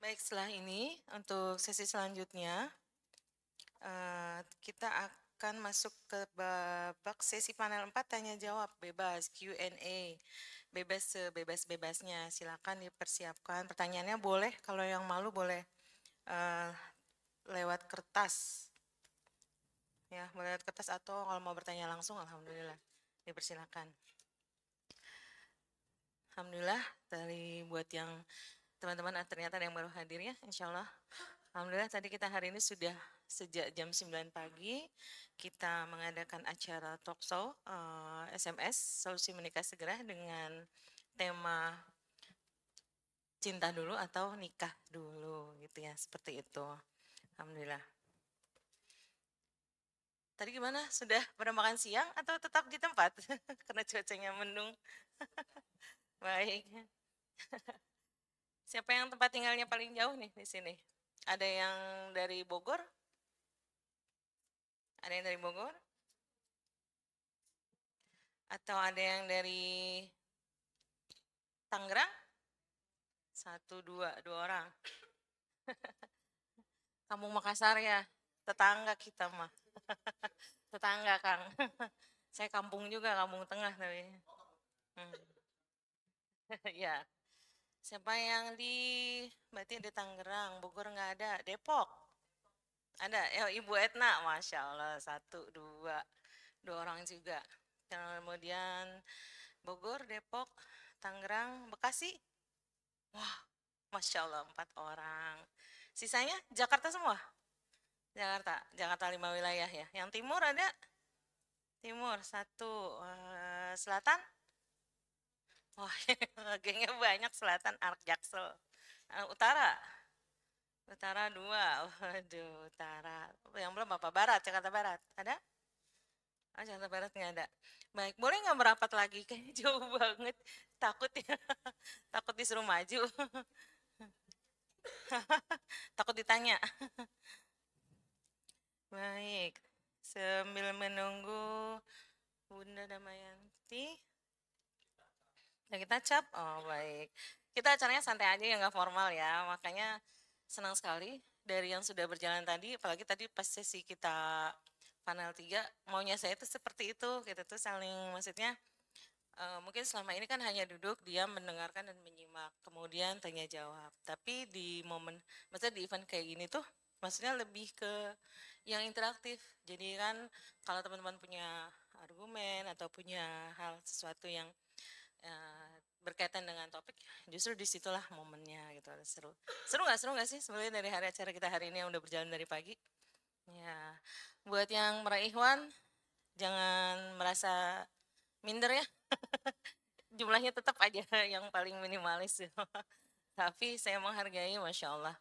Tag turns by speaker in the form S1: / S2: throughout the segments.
S1: Baik, setelah ini untuk sesi selanjutnya kita akan masuk ke babak sesi panel 4 tanya jawab bebas Q&A. Bebas sebebas-bebasnya. Silakan dipersiapkan. Pertanyaannya boleh, kalau yang malu boleh lewat kertas. Ya, boleh lewat kertas atau kalau mau bertanya langsung alhamdulillah dipersilakan. Alhamdulillah dari buat yang teman-teman ternyata ada yang baru hadir ya, insya Allah. Alhamdulillah tadi kita hari ini sudah sejak jam 9 pagi kita mengadakan acara talkshow SMS Solusi Menikah Segera dengan tema cinta dulu atau nikah dulu gitu ya, seperti itu. Alhamdulillah. Tadi gimana? Sudah pada makan siang atau tetap di tempat? Karena cuacanya mendung. Baik. Siapa yang tempat tinggalnya paling jauh nih di sini? Ada yang dari Bogor? Ada yang dari Bogor? Atau ada yang dari Tangerang? Satu, dua orang. Kampung Makassar ya? Tetangga kita mah. Tetangga, Kang. Saya kampung juga, kampung tengah tapi. Hmm. Ya. Siapa yang berarti di Tangerang, Bogor nggak ada, Depok. Ada, ya Ibu Etna, Masya Allah, satu, dua orang juga. Kemudian Bogor, Depok, Tangerang, Bekasi. Wah, Masya Allah, 4 orang. Sisanya Jakarta semua? Jakarta 5 wilayah ya. Yang timur ada? Timur, satu. Selatan? Wah, gengnya banyak selatan, Ark Jaksel. Utara? Utara 2. Waduh, utara. Yang belum apa? Barat, Jakarta Barat. Ada? Oh, Jakarta Barat nggak ada. Baik, boleh nggak merapat lagi? Kayaknya jauh banget. Takut ya. Takut disuruh maju. Takut ditanya. Baik, sambil menunggu Bunda Damayanti. Ya kita cap? Oh baik. Kita acaranya santai aja ya, nggak formal ya. Makanya senang sekali dari yang sudah berjalan tadi. Apalagi tadi pas sesi kita panel 3, maunya saya itu seperti itu. Kita tuh saling, maksudnya mungkin selama ini kan hanya duduk, diam, mendengarkan dan menyimak. Kemudian tanya jawab. Tapi di momen, maksudnya di event kayak gini tuh, maksudnya lebih ke yang interaktif. Jadi kan kalau teman-teman punya argumen atau punya hal sesuatu yang berkaitan dengan topik, justru disitulah momennya gitu. Seru nggak sih sebenarnya dari hari acara kita hari ini yang udah berjalan dari pagi? Ya, buat yang meraih Ikhwan, jangan merasa minder ya. Jumlahnya tetap aja yang paling minimalis. Tapi saya menghargai, Masya Allah,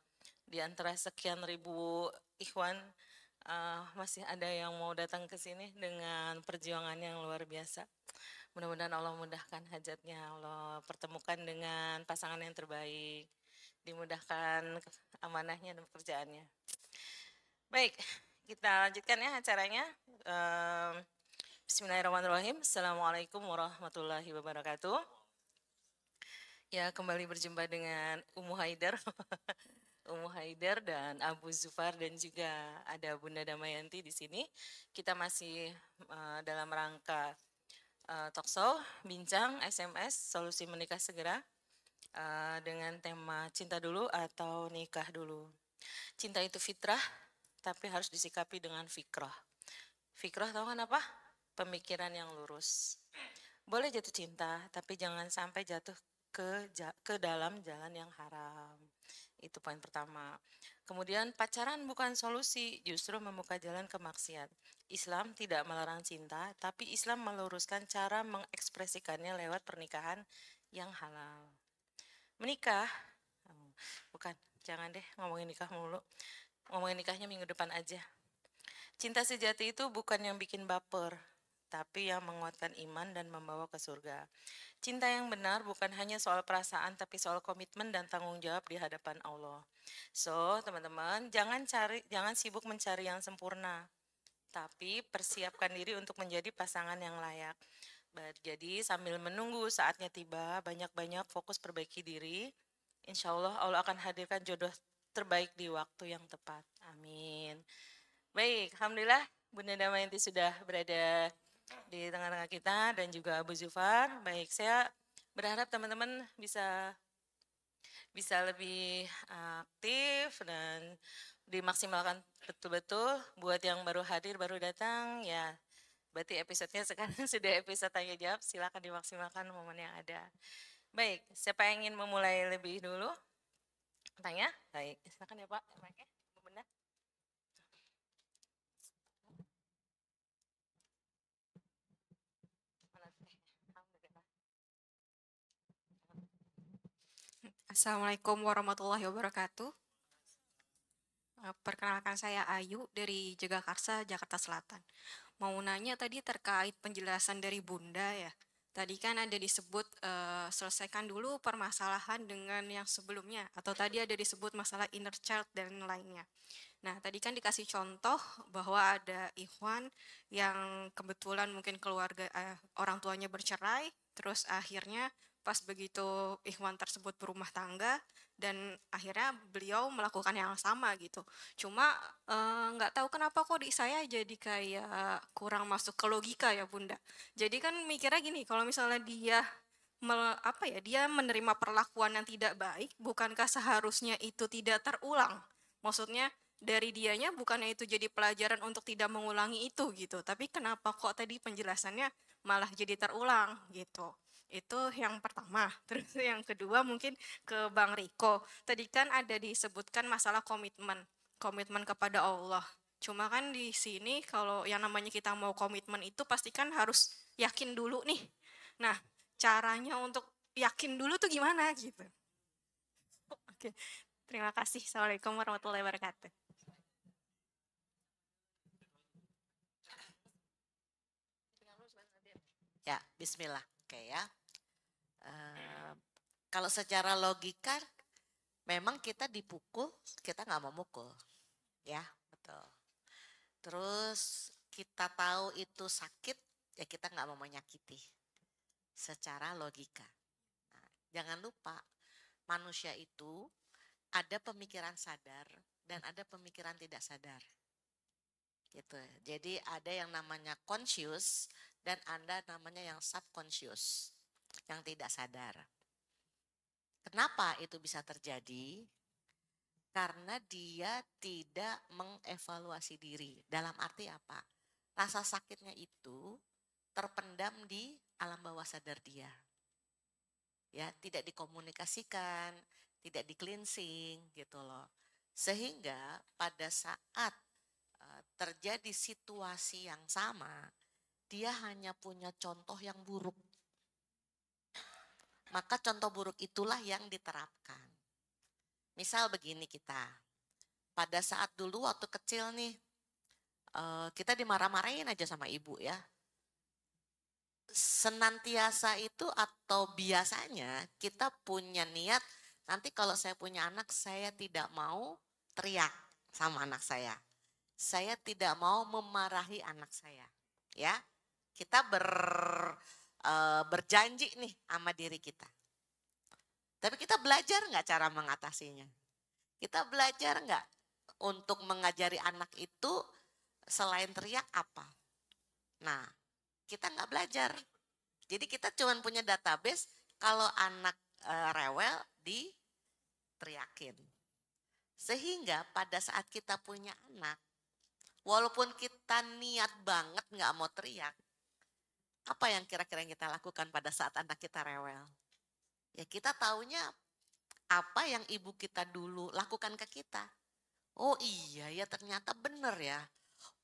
S1: di antara sekian ribu Ikhwan, masih ada yang mau datang ke sini dengan perjuangan yang luar biasa. Mudah-mudahan Allah mudahkan hajatnya, Allah pertemukan dengan pasangan yang terbaik, dimudahkan amanahnya dan pekerjaannya. Baik, kita lanjutkan ya acaranya. Bismillahirrahmanirrahim. Assalamualaikum warahmatullahi wabarakatuh. Ya, kembali berjumpa dengan Ummu Haidar. Ummu Haidar dan Abu Zufar dan juga ada Bunda Damayanti di sini. Kita masih dalam rangka talkshow, bincang, SMS, solusi menikah segera dengan tema cinta dulu atau nikah dulu. Cinta itu fitrah, tapi harus disikapi dengan fikrah. Fikrah tahu kan apa? Pemikiran yang lurus. Boleh jatuh cinta, tapi jangan sampai jatuh ke dalam jalan yang haram. Itu poin pertama. Kemudian pacaran bukan solusi, justru membuka jalan ke maksiat. Islam tidak melarang cinta, tapi Islam meluruskan cara mengekspresikannya lewat pernikahan yang halal. Menikah, bukan, jangan deh ngomongin nikah mulu. Ngomongin nikahnya minggu depan aja. Cinta sejati itu bukan yang bikin baper, tapi yang menguatkan iman dan membawa ke surga. Cinta yang benar bukan hanya soal perasaan, tapi soal komitmen dan tanggung jawab di hadapan Allah. So, teman-teman, jangan sibuk mencari yang sempurna, tapi persiapkan diri untuk menjadi pasangan yang layak. Jadi sambil menunggu saatnya tiba, banyak-banyak fokus perbaiki diri. Insya Allah Allah akan hadirkan jodoh terbaik di waktu yang tepat. Amin. Baik, Alhamdulillah Bunda Damayanti sudah berada di tengah-tengah kita dan juga Abu Zufar. Baik, saya berharap teman-teman bisa lebih aktif dan dimaksimalkan betul-betul. Buat yang baru hadir, baru datang, ya berarti episodenya sekarang sudah episode tanya jawab. Silakan dimaksimalkan momen yang ada. Baik, siapa yang ingin memulai lebih dulu? Tanya? Baik, silakan ya Pak. Bu Bunda.
S2: Assalamualaikum warahmatullahi wabarakatuh. Perkenalkan saya Ayu dari Jagakarsa, Jakarta Selatan. Mau nanya tadi terkait penjelasan dari Bunda ya. Tadi kan ada disebut selesaikan dulu permasalahan dengan yang sebelumnya. Atau tadi ada disebut masalah inner child dan lainnya. Nah, tadi kan dikasih contoh bahwa ada ikhwan yang kebetulan mungkin keluarga orang tuanya bercerai, terus akhirnya pas begitu ikhwan tersebut berumah tangga dan akhirnya beliau melakukan yang sama gitu. Cuma nggak tahu kenapa kok di saya jadi kayak kurang masuk ke logika ya Bunda. Jadi kan mikirnya gini, kalau misalnya dia dia menerima perlakuan yang tidak baik, bukankah seharusnya itu tidak terulang? Maksudnya dari dianya bukannya itu jadi pelajaran untuk tidak mengulangi itu gitu, tapi kenapa kok tadi penjelasannya malah jadi terulang gitu. Itu yang pertama. Terus yang kedua mungkin ke Bang Riko. Tadi kan ada disebutkan masalah komitmen kepada Allah. Cuma kan di sini kalau yang namanya kita mau komitmen itu pasti kan harus yakin dulu nih. Nah, caranya untuk yakin dulu tuh gimana gitu. Oke, terima kasih. Assalamualaikum warahmatullahi wabarakatuh.
S3: Ya, bismillah. Oke ya. Eh, Kalau secara logika, memang kita dipukul, kita nggak mau mukul. Ya, betul. Terus kita tahu itu sakit, ya kita nggak mau menyakiti. Secara logika. Nah, jangan lupa, manusia itu ada pemikiran sadar dan ada pemikiran tidak sadar. Gitu. Jadi ada yang namanya conscious dan ada namanya yang subconscious, yang tidak sadar. Kenapa itu bisa terjadi? Karena dia tidak mengevaluasi diri. Dalam arti apa? Rasa sakitnya itu terpendam di alam bawah sadar dia. Ya, tidak dikomunikasikan, tidak di cleansing gitu loh. Sehingga pada saat terjadi situasi yang sama, dia hanya punya contoh yang buruk. Maka contoh buruk itulah yang diterapkan. Misal begini kita, pada saat dulu waktu kecil nih, kita dimarah-marahin aja sama ibu ya. Senantiasa itu atau biasanya kita punya niat, nanti kalau saya punya anak, saya tidak mau teriak sama anak saya. Saya tidak mau memarahi anak saya. Ya, kita berjanji nih sama diri kita. Tapi kita belajar nggak cara mengatasinya? Kita belajar nggak untuk mengajari anak itu selain teriak apa? Nah, kita nggak belajar. Jadi kita cuma punya database kalau anak rewel diteriakin. Sehingga pada saat kita punya anak, walaupun kita niat banget nggak mau teriak, apa yang kira-kira kita lakukan pada saat anak kita rewel? Ya kita taunya apa yang ibu kita dulu lakukan ke kita. Oh iya ya ternyata bener ya.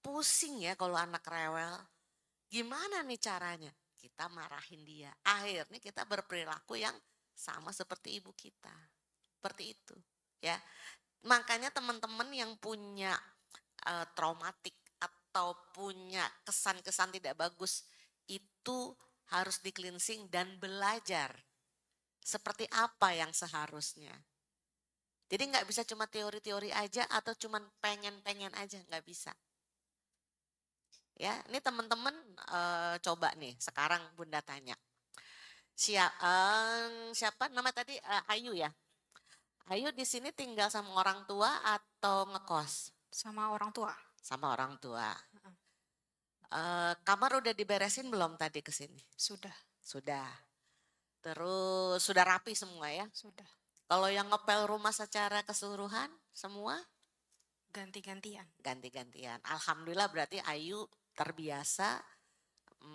S3: Pusing ya kalau anak rewel. Gimana nih caranya? Kita marahin dia. Akhirnya kita berperilaku yang sama seperti ibu kita. Seperti itu. Ya. Makanya teman-teman yang punya traumatik atau punya kesan-kesan tidak bagus itu harus di cleansing dan belajar seperti apa yang seharusnya. Jadi nggak bisa cuma teori-teori aja atau cuma pengen-pengen aja, nggak bisa. Ya, ini teman-teman coba nih, sekarang Bunda tanya. Siapa nama tadi? Ayu ya? Ayu di sini tinggal sama orang tua atau ngekos?
S2: Sama orang tua.
S3: Sama orang tua. Kamar udah diberesin belum tadi ke sini?
S2: Sudah.
S3: Sudah. Terus sudah rapi semua ya?
S2: Sudah.
S3: Kalau yang ngepel rumah secara keseluruhan semua?
S2: Ganti-gantian.
S3: Ganti-gantian. Alhamdulillah berarti Ayu terbiasa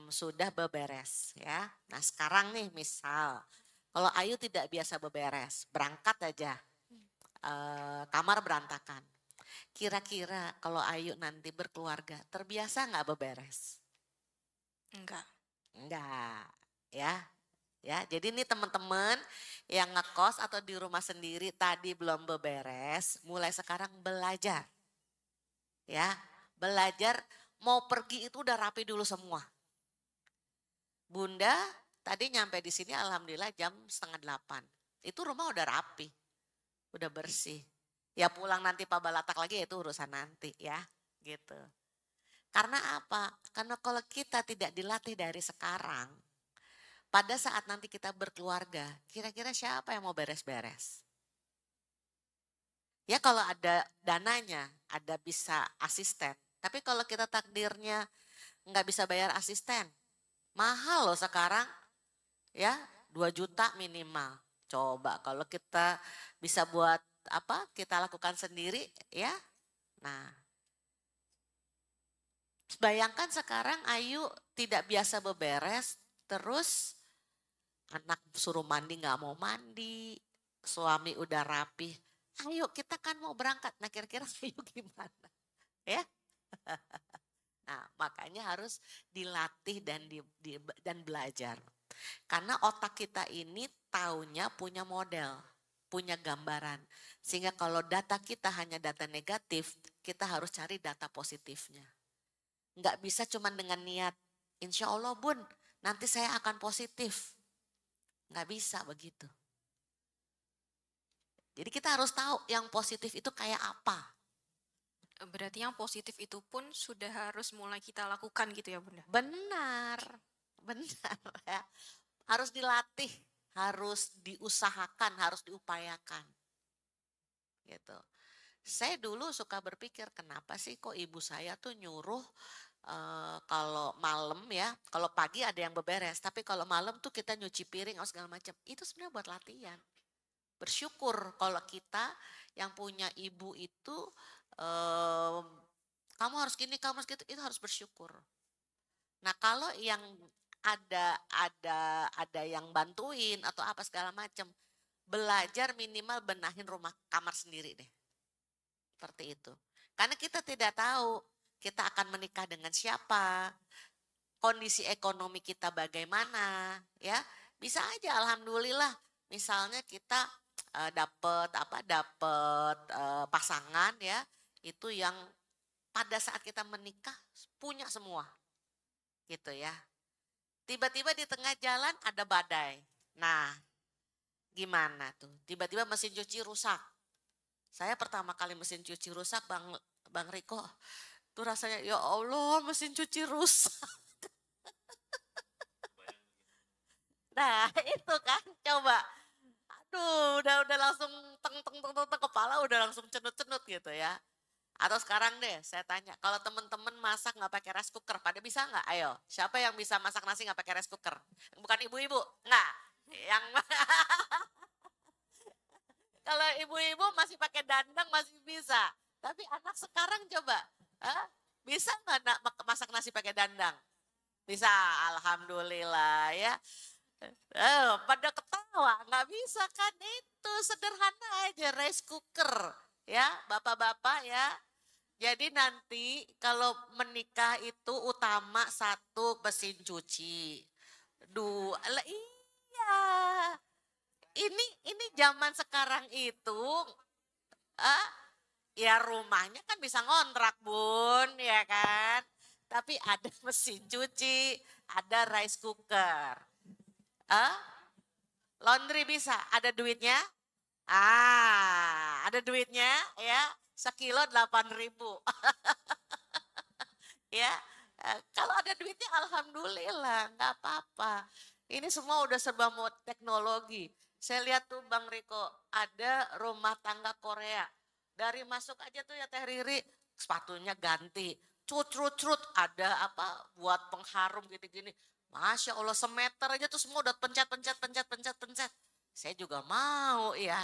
S3: sudah beberes ya. Nah sekarang nih misal kalau Ayu tidak biasa beberes, berangkat aja, kamar berantakan. Kira-kira kalau Ayu nanti berkeluarga, terbiasa nggak beberes?
S2: Enggak.
S3: Enggak, ya. Ya, jadi ini teman-teman yang ngekos atau di rumah sendiri tadi belum beberes, mulai sekarang belajar. Ya, belajar mau pergi itu udah rapi dulu semua. Bunda tadi nyampe di sini alhamdulillah jam 7:30. Itu rumah udah rapi, udah bersih. Ya pulang nanti Pak Balatak lagi itu urusan nanti ya, gitu. Karena apa? Karena kalau kita tidak dilatih dari sekarang, pada saat nanti kita berkeluarga, kira-kira siapa yang mau beres-beres? Ya kalau ada dananya, ada bisa asisten. Tapi kalau kita takdirnya nggak bisa bayar asisten, mahal loh sekarang, ya 2 juta minimal. Coba kalau kita bisa buat apa, kita lakukan sendiri ya. Nah, bayangkan sekarang Ayu tidak biasa beberes, terus anak suruh mandi nggak mau mandi, suami udah rapi. Ayo kita kan mau berangkat, nah kira-kira Ayu gimana? Ya, nah makanya harus dilatih dan belajar. Karena otak kita ini taunya punya model, punya gambaran. Sehingga kalau data kita hanya data negatif, kita harus cari data positifnya. Nggak bisa cuma dengan niat, insya Allah Bun, nanti saya akan positif. Nggak bisa begitu. Jadi kita harus tahu yang positif itu kayak apa.
S2: Berarti yang positif itu pun sudah harus mulai kita lakukan gitu ya Bunda?
S3: Benar, benar ya. Harus dilatih, harus diusahakan, harus diupayakan. Gitu. Saya dulu suka berpikir kenapa sih kok ibu saya tuh nyuruh kalau malam ya, kalau pagi ada yang beberes, tapi kalau malam tuh kita nyuci piring atau segala macam. Itu sebenarnya buat latihan. Bersyukur kalau kita yang punya ibu itu kamu harus gini, kamu harus gitu, itu harus bersyukur. Nah kalau yang ada yang bantuin atau apa segala macam, belajar minimal benahin rumah kamar sendiri deh. Seperti itu. Karena kita tidak tahu kita akan menikah dengan siapa, kondisi ekonomi kita bagaimana, ya. Bisa aja alhamdulillah misalnya kita dapat pasangan ya, itu yang pada saat kita menikah punya semua. Gitu ya. Tiba-tiba di tengah jalan ada badai. Nah, gimana tuh? Tiba-tiba mesin cuci rusak. Saya pertama kali mesin cuci rusak, Bang Riko, tuh rasanya ya Allah mesin cuci rusak. Nah itu kan coba, aduh udah langsung teng kepala udah langsung cenut gitu ya. Atau sekarang deh saya tanya, kalau teman-teman masak nggak pakai rice cooker, pada bisa nggak? Ayo, siapa yang bisa masak nasi nggak pakai rice cooker? Bukan ibu-ibu, nggak. Yang kalau ibu-ibu masih pakai dandang masih bisa. Tapi anak sekarang coba, bisa nggak masak nasi pakai dandang? Bisa, alhamdulillah ya. Pada ketawa, nggak bisa kan, itu sederhana aja rice cooker ya bapak-bapak ya. Jadi nanti kalau menikah itu utama 1 mesin cuci, 2 iya. Ini zaman sekarang itu ya rumahnya kan bisa ngontrak Bun ya kan. Tapi ada mesin cuci, ada rice cooker. Ah, laundry bisa, ada duitnya? Ada duitnya ya, sekilo 8.000. Ya, kalau ada duitnya alhamdulillah, nggak apa-apa. Ini semua udah serba mau teknologi. Saya lihat tuh Bang Riko, ada rumah tangga Korea. Dari masuk aja tuh ya Teh Riri, sepatunya ganti. Cut, ada apa buat pengharum gini-gini. Masya Allah, semeter aja tuh semua udah pencet. Saya juga mau ya.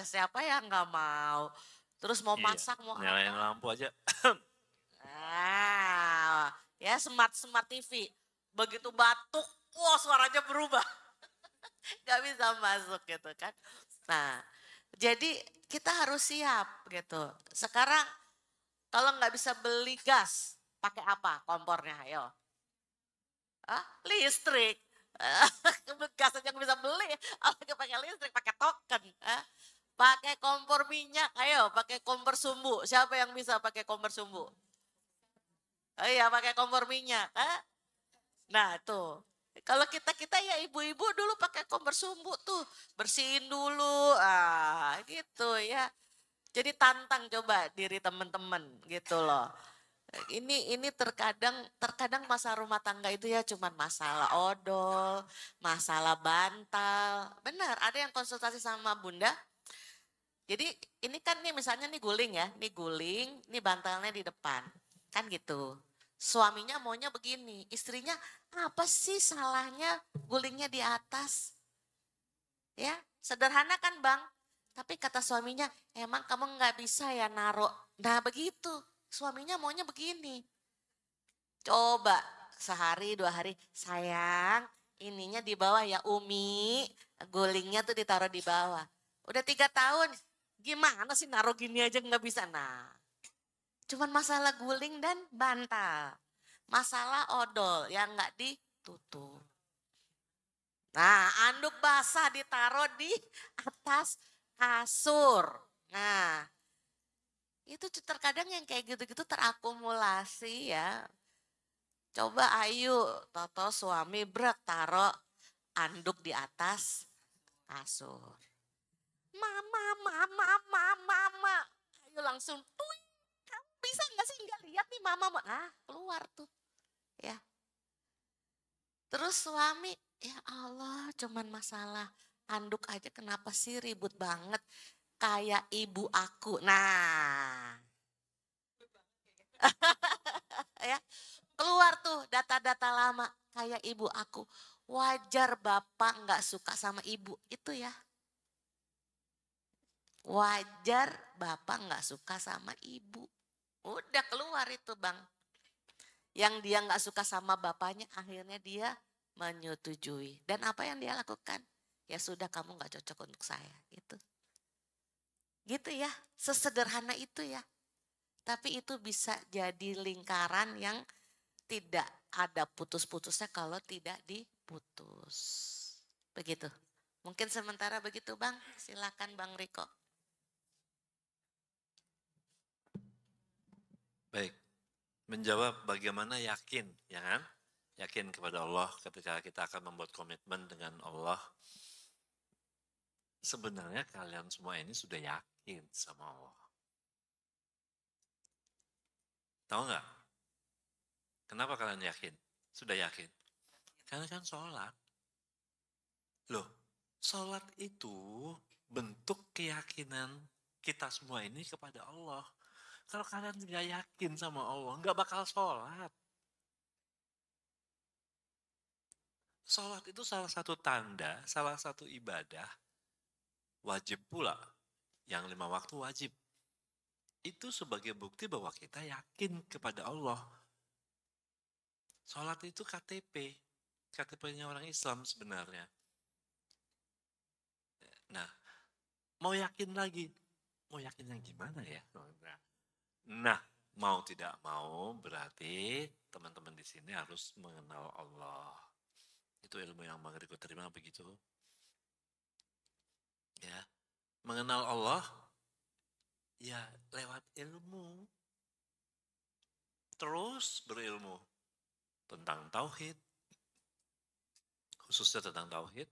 S3: Siapa yang nggak mau? Terus mau
S4: Iya,
S3: masak, mau
S4: nyalain
S3: apa?
S4: lampu aja.
S3: Ya smart TV. Begitu batuk, wah suaranya berubah. Gak bisa masuk gitu kan. Nah, jadi kita harus siap gitu. Sekarang kalau nggak bisa beli gas, pakai apa kompornya? Ayo. Listrik. Gas aja nggak bisa beli, apalagi pakai listrik, pakai token. Pakai kompor minyak, ayo pakai kompor sumbu. Siapa yang bisa pakai kompor sumbu? Oh iya, pakai kompor minyak. Nah tuh, kalau kita ya ibu-ibu dulu pakai kompor sumbu tuh, bersihin dulu, gitu ya. Jadi tantang coba diri teman-teman gitu loh. Ini terkadang masalah rumah tangga itu ya cuman masalah odol, masalah bantal. Benar, ada yang konsultasi sama Bunda. Jadi ini kan nih misalnya nih guling ya, nih guling, nih bantalnya di depan. Kan gitu. Suaminya maunya begini, istrinya apa sih salahnya gulingnya di atas? Ya, sederhana kan Bang? Tapi kata suaminya, emang kamu nggak bisa ya naruh. Nah begitu, suaminya maunya begini. Coba sehari 2 hari, sayang ininya di bawah ya Umi, gulingnya tuh ditaruh di bawah. Udah 3 tahun, gimana sih naruh gini aja nggak bisa. Nah, cuman masalah guling dan bantal. Masalah odol yang nggak ditutup. Nah, anduk basah ditaruh di atas kasur. Nah, itu terkadang yang kayak gitu-gitu terakumulasi ya. Coba ayo, toto suami brek taruh anduk di atas kasur. Mama. Ayo langsung tuh. Kamu bisa nggak sih nggak lihat nih mama? Keluar tuh. Ya. Terus suami, ya Allah cuman masalah anduk aja kenapa sih ribut banget. Kayak ibu aku. Nah. Ya, keluar tuh data-data lama. Kayak ibu aku. Wajar bapak nggak suka sama ibu. Itu ya. Wajar bapak nggak suka sama ibu. Udah keluar itu Bang. Yang dia nggak suka sama bapaknya akhirnya dia menyetujui. Dan apa yang dia lakukan? Ya sudah kamu nggak cocok untuk saya. Gitu ya, sesederhana itu ya. Tapi itu bisa jadi lingkaran yang tidak ada putus-putusnya kalau tidak diputus. Begitu. Mungkin sementara begitu Bang. Silakan Bang Riko.
S4: Baik, menjawab bagaimana yakin, ya kan? Yakin kepada Allah ketika kita akan membuat komitmen dengan Allah. Sebenarnya kalian semua ini sudah yakin sama Allah. Tahu nggak? Kenapa kalian yakin? Sudah yakin? Karena kan sholat. Loh, sholat itu bentuk keyakinan kita semua ini kepada Allah. Kalau kalian nggak yakin sama Allah, nggak bakal sholat. Sholat itu salah satu tanda, salah satu ibadah, wajib pula, yang 5 waktu wajib. Itu sebagai bukti bahwa kita yakin kepada Allah. Sholat itu KTP, KTP-nya orang Islam sebenarnya. Nah, mau yakin lagi, mau yakin yang gimana ya? Nah, mau tidak mau berarti teman-teman di sini harus mengenal Allah. Itu ilmu yang Bang Riko terima begitu. Ya, mengenal Allah ya lewat ilmu. terus berilmu tentang tauhid, khususnya tentang tauhid,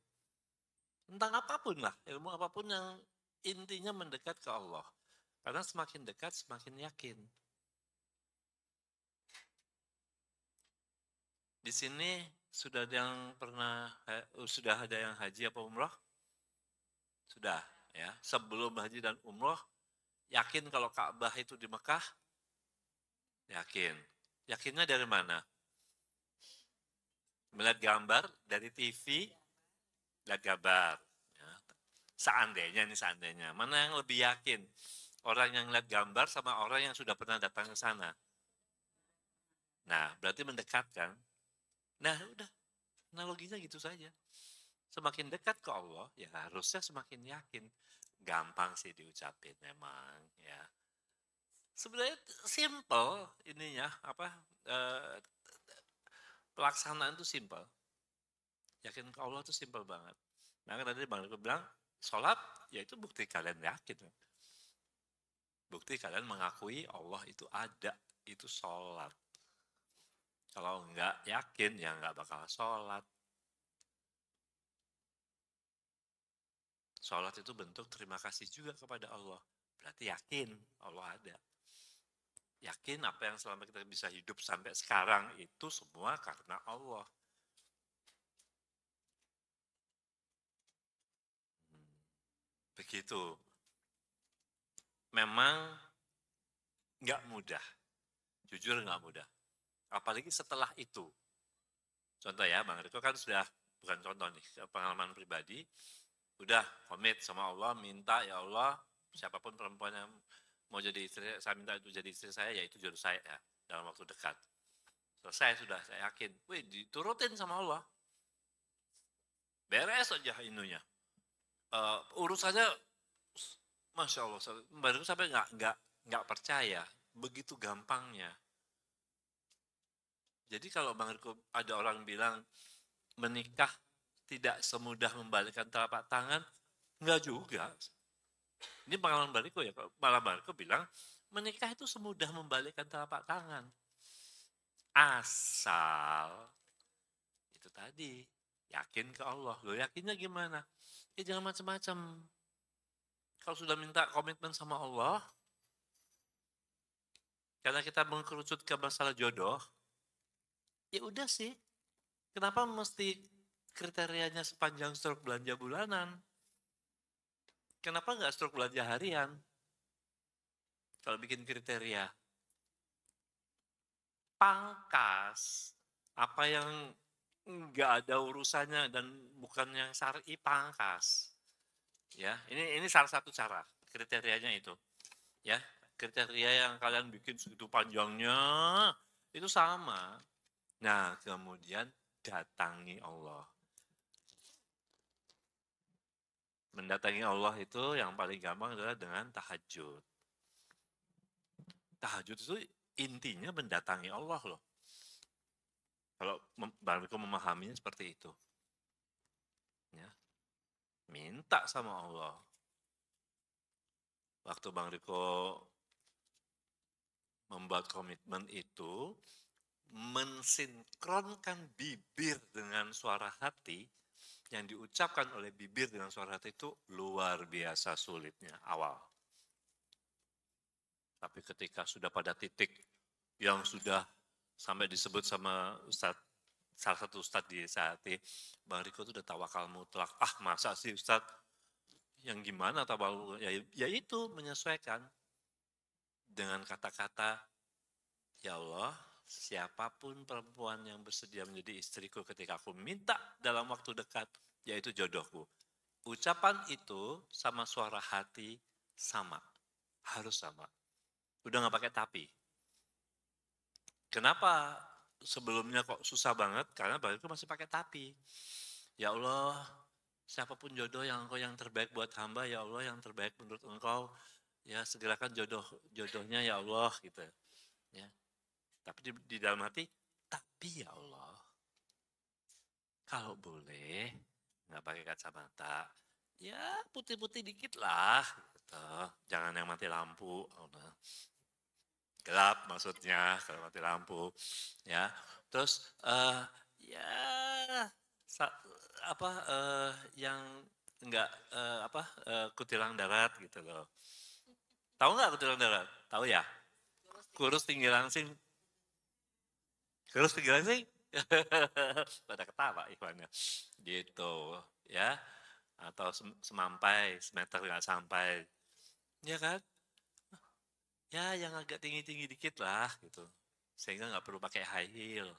S4: tentang apapun lah, ilmu apapun yang intinya mendekat ke Allah. Karena semakin dekat semakin yakin. Di sini sudah ada yang sudah ada yang haji apa umroh? Sudah, ya. Sebelum haji dan umroh, yakin kalau Ka'bah itu di Mekah? Yakin. Yakinnya dari mana? Melihat gambar dari TV, lihat gambar. Ya. Seandainya, mana yang lebih yakin? Orang yang lihat gambar sama orang yang sudah pernah datang ke sana. Nah, berarti mendekat kan? Nah, udah. Analoginya gitu saja. Semakin dekat ke Allah, ya harusnya semakin yakin. Gampang sih diucapin memang, ya. Sebenarnya simple ininya, pelaksanaan itu simple. Yakin ke Allah itu simple banget. Maka tadi Bang Riko bilang, sholat, ya itu bukti kalian yakin. Bukti kalian mengakui Allah itu ada, itu sholat. Kalau enggak yakin, ya enggak bakal sholat. Sholat itu bentuk terima kasih juga kepada Allah. Berarti yakin Allah ada. Yakin apa yang selama kita bisa hidup sampai sekarang itu semua karena Allah. Begitu. Memang nggak mudah. Jujur nggak mudah. Apalagi setelah itu. Contoh ya, Bang Riko kan sudah, bukan contoh nih, pengalaman pribadi, udah komit sama Allah, minta ya Allah, siapapun perempuan yang mau jadi istri, saya minta itu jadi istri saya, ya itu jodoh saya ya, dalam waktu dekat. Selesai sudah, saya yakin. Wih, diturutin sama Allah. Beres aja inunya. Urusannya, Masya Allah, baru sampai nggak percaya, begitu gampangnya. Jadi kalau Bang Riko ada orang bilang menikah tidak semudah membalikkan telapak tangan, enggak juga. Ini pengalaman Bang Riko ya, malah Bang Riko bilang menikah itu semudah membalikkan telapak tangan. Asal itu tadi, yakin ke Allah. Lo yakinnya gimana? Ya jangan macam-macam. Kalau sudah minta komitmen sama Allah, karena kita mengkerucut ke masalah jodoh, ya udah sih. Kenapa mesti kriterianya sepanjang struk belanja bulanan? Kenapa nggak struk belanja harian? Kalau bikin kriteria. Pangkas. Apa yang nggak ada urusannya dan bukan yang syar'i, pangkas. Ya, ini salah satu cara kriterianya itu. Ya, kriteria yang kalian bikin segitu panjangnya itu sama. Nah, kemudian datangi Allah. Mendatangi Allah itu yang paling gampang adalah dengan tahajud. Tahajud itu intinya mendatangi Allah loh. Kalau Bang Riko memahaminya seperti itu. Ya. Minta sama Allah. Waktu Bang Riko membuat komitmen itu, mensinkronkan bibir dengan suara hati, yang diucapkan oleh bibir dengan suara hati itu luar biasa sulitnya awal. Tapi ketika sudah pada titik yang sudah sampai disebut sama salah satu Ustadz di saat ini, Bang Riko itu udah tawakal mutlak. Ah masa sih Ustadz? Yang gimana tawakal? Ya itu menyesuaikan dengan kata-kata, ya Allah, siapapun perempuan yang bersedia menjadi istriku ketika aku minta dalam waktu dekat, yaitu jodohku. Ucapan itu sama suara hati sama, harus sama. Udah nggak pakai tapi. Kenapa sebelumnya kok susah banget? Karena baru itu masih pakai tapi. Ya Allah, siapapun jodoh yang engkau yang terbaik buat hamba, ya Allah yang terbaik menurut engkau, ya segerakan jodohnya ya Allah gitu. Ya. Tapi di dalam hati, tapi ya Allah, kalau boleh nggak pakai kacamata, ya putih-putih dikit lah, gitu. Jangan yang mati lampu. gelap maksudnya kalau mati lampu, ya. Terus ya sa- apa yang enggak kutilang darat gitu loh. Tahu nggak kutilang darat? Tahu ya? Kurus tinggi langsing. Kurus tinggi langsing. Pada ketawa ikhwannya. Gitu ya. Atau semampai, semeter nggak sampai. Ya kan? Ya yang agak tinggi-tinggi dikit lah gitu. Sehingga nggak perlu pakai high heel.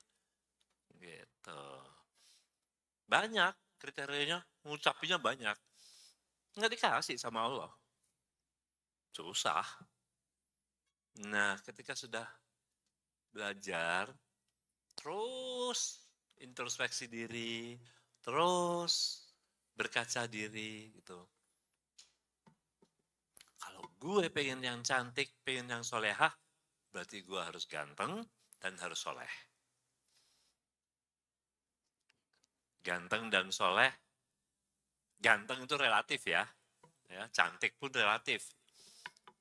S4: Gitu. Banyak kriterianya, ngucapinnya banyak. Nggak dikasih sama Allah. Susah. Nah, ketika sudah belajar, terus introspeksi diri, terus berkaca diri gitu. Kalau gue pengen yang cantik, pengen yang solehah, berarti gue harus ganteng dan harus soleh. Ganteng dan soleh, ganteng itu relatif ya, cantik pun relatif.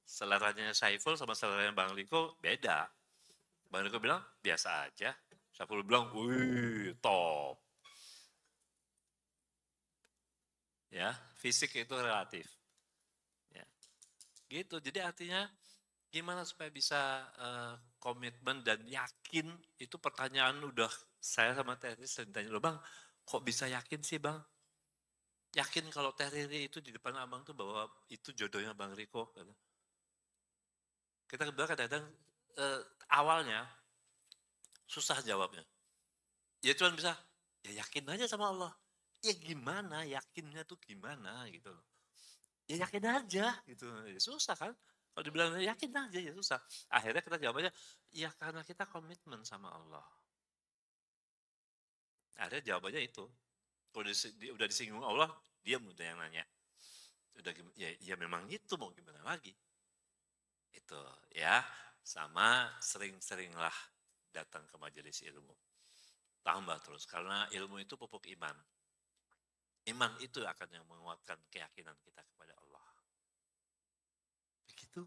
S4: Seleranya Saiful sama seleranya Bang Liko beda. Bang Liko bilang biasa aja, Saiful bilang, wih top. Ya, fisik itu relatif. Ya, gitu. Jadi artinya gimana supaya bisa komitmen dan yakin, itu pertanyaan udah saya sama Teh Riri sering tanya, loh Bang, kok bisa yakin sih Bang? Yakin kalau Teh Riri itu di depan Abang tuh bahwa itu jodohnya Bang Riko. Kita kebetulan kadang-kadang awalnya susah jawabnya. Ya cuma bisa, ya yakin aja sama Allah. Ya gimana, yakinnya tuh gimana gitu loh. Ya yakin aja gitu. Ya susah kan? Kalau dibilang yakin aja ya susah. Akhirnya kita jawab aja, ya karena kita komitmen sama Allah. Akhirnya jawabannya itu. Kalau udah disinggung Allah, dia udah yang nanya. Udah ya memang itu, mau gimana lagi. Itu ya, sama sering-seringlah datang ke majelis ilmu. Tambah terus, karena ilmu itu pupuk iman. Iman itu akan yang menguatkan keyakinan kita kepada Allah. Begitu.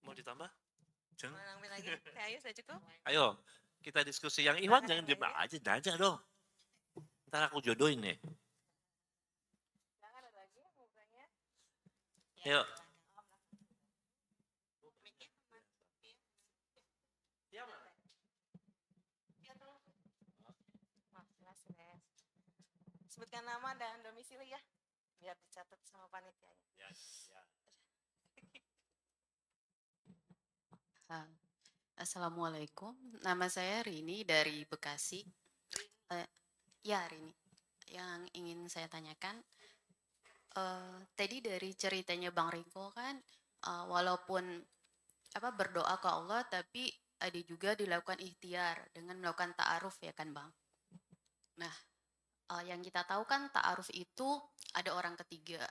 S4: Mau ditambah?
S1: Mau ngambil lagi? Teh Ayu sudah cukup?
S4: Ayo, kita diskusi yang Iwan, jangan diem aja, nanya dong. Ntar aku jodohin nih.
S1: Jangan ada lagi mukanya.
S4: Yuk.
S1: Sebutkan nama dan domisili ya, biar dicatat sama panitianya.
S4: Ya.
S5: Assalamualaikum, nama saya Rini dari Bekasi. Ya Rini, yang ingin saya tanyakan, tadi dari ceritanya Bang Riko kan, walaupun berdoa ke Allah, tapi ada juga dilakukan ikhtiar dengan melakukan ta'aruf ya kan Bang. Nah, yang kita tahu kan ta'aruf itu ada orang ketiga.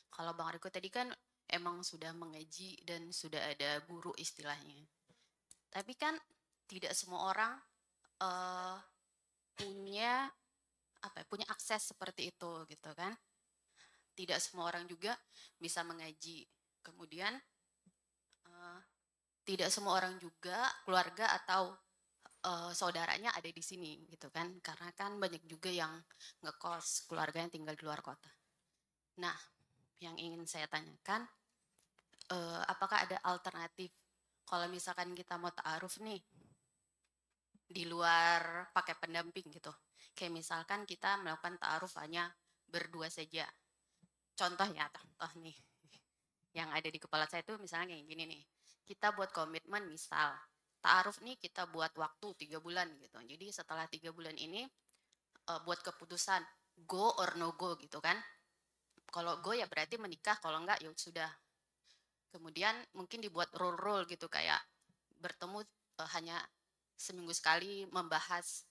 S5: Kalau Bang Riko tadi kan emang sudah mengaji dan sudah ada guru istilahnya. Tapi kan tidak semua orang punya punya akses seperti itu gitu kan. Tidak semua orang juga bisa mengaji. Kemudian tidak semua orang juga keluarga atau saudaranya ada di sini gitu kan. Karena kan banyak juga yang ngekos, keluarganya tinggal di luar kota. Nah, yang ingin saya tanyakan, apakah ada alternatif kalau misalkan kita mau ta'aruf nih di luar pakai pendamping gitu. Kayak misalkan kita melakukan ta'aruf hanya berdua saja. Contoh nih. Yang ada di kepala saya itu misalnya kayak gini nih. Kita buat komitmen misal ta'aruf nih kita buat waktu 3 bulan gitu. Jadi setelah 3 bulan ini buat keputusan go or no go gitu kan. Kalau go ya berarti menikah, kalau enggak ya sudah. Kemudian mungkin dibuat rule gitu kayak bertemu hanya seminggu sekali membahas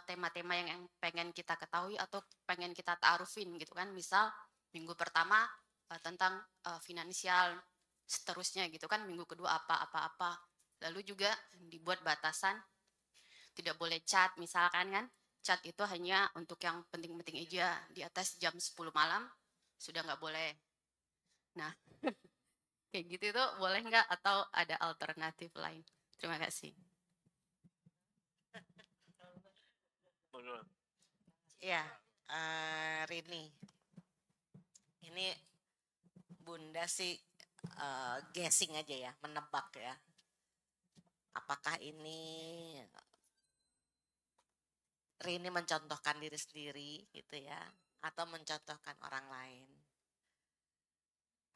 S5: tema-tema yang pengen kita ketahui atau pengen kita ta'arufin gitu kan. Misal minggu pertama tentang finansial, seterusnya gitu kan, minggu kedua apa-apa. Lalu juga dibuat batasan tidak boleh chat misalkan kan. Chat itu hanya untuk yang penting-penting aja, di atas jam 10 malam sudah nggak boleh. Nah, Kayak gitu itu boleh nggak atau ada alternatif lain? Terima kasih.
S3: Ya, Rini, ini Bunda sih guessing aja ya, menebak ya. Apakah ini Rini mencontohkan diri sendiri gitu ya, atau mencontohkan orang lain?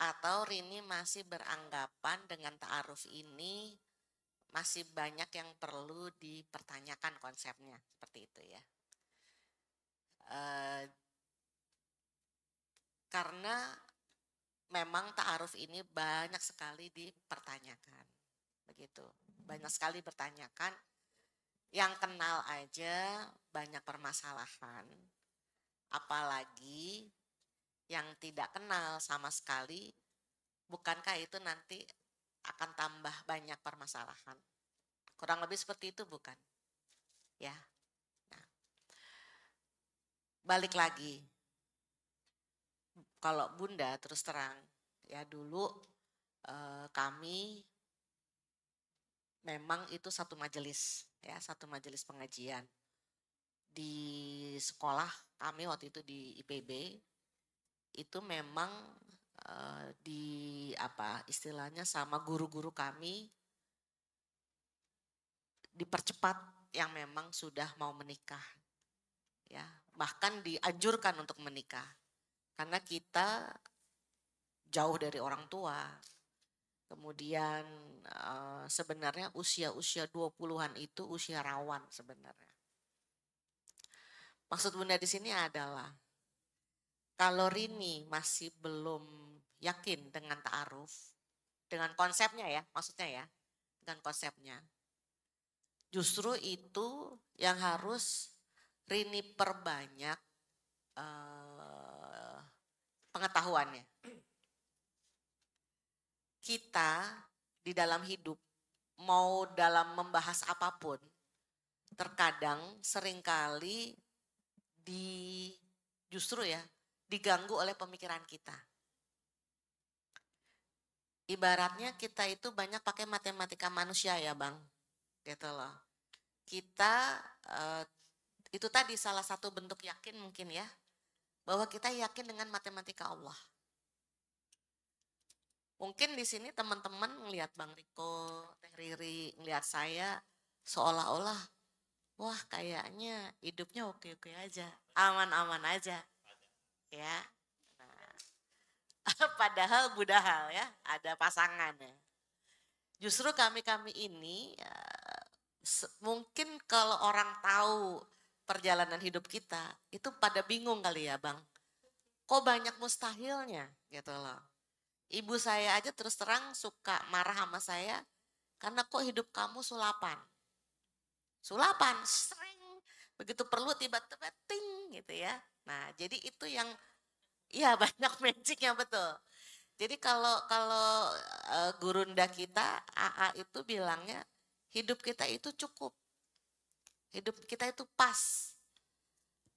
S3: Atau Rini masih beranggapan dengan ta'aruf ini masih banyak yang perlu dipertanyakan konsepnya, seperti itu ya. Karena memang ta'aruf ini banyak sekali dipertanyakan, begitu. Banyak sekali bertanyakan, yang kenal aja banyak permasalahan, apalagi yang tidak kenal sama sekali, bukankah itu nanti akan tambah banyak permasalahan? Kurang lebih seperti itu bukan? Ya. Nah, balik lagi, kalau Bunda terus terang, ya dulu kami memang itu satu majelis, ya satu majelis pengajian. Di sekolah kami waktu itu di IPB, itu memang di apa istilahnya sama guru-guru kami dipercepat yang memang sudah mau menikah, ya bahkan dianjurkan untuk menikah karena kita jauh dari orang tua. Kemudian sebenarnya usia-usia 20-an itu usia rawan sebenarnya. Maksud Bunda di sini adalah kalau Rini masih belum yakin dengan ta'aruf, dengan konsepnya ya, maksudnya ya, dengan konsepnya. Justru itu yang harus Rini perbanyak pengetahuannya. Kita di dalam hidup, mau dalam membahas apapun, terkadang seringkali justru ya diganggu oleh pemikiran kita. Ibaratnya kita itu banyak pakai matematika manusia ya Bang, gitu loh. Kita itu tadi salah satu bentuk yakin mungkin ya, bahwa kita yakin dengan matematika Allah. Mungkin di sini teman-teman ngelihat Bang Riko, Teh Riri, ngelihat saya seolah-olah, wah kayaknya hidupnya oke-oke aja, aman-aman aja, ya. Nah, padahal budahal ya, ada pasangannya. Justru kami-kami ini mungkin kalau orang tahu perjalanan hidup kita, itu pada bingung kali ya Bang. Kok banyak mustahilnya gitu loh. Ibu saya aja terus terang suka marah sama saya karena kok hidup kamu sulapan. Sulapan, sering. Begitu perlu tiba-tiba ting gitu ya. Nah jadi itu yang, ya banyak magicnya betul. Jadi kalau gurunda kita, AA itu bilangnya hidup kita itu cukup. Hidup kita itu pas.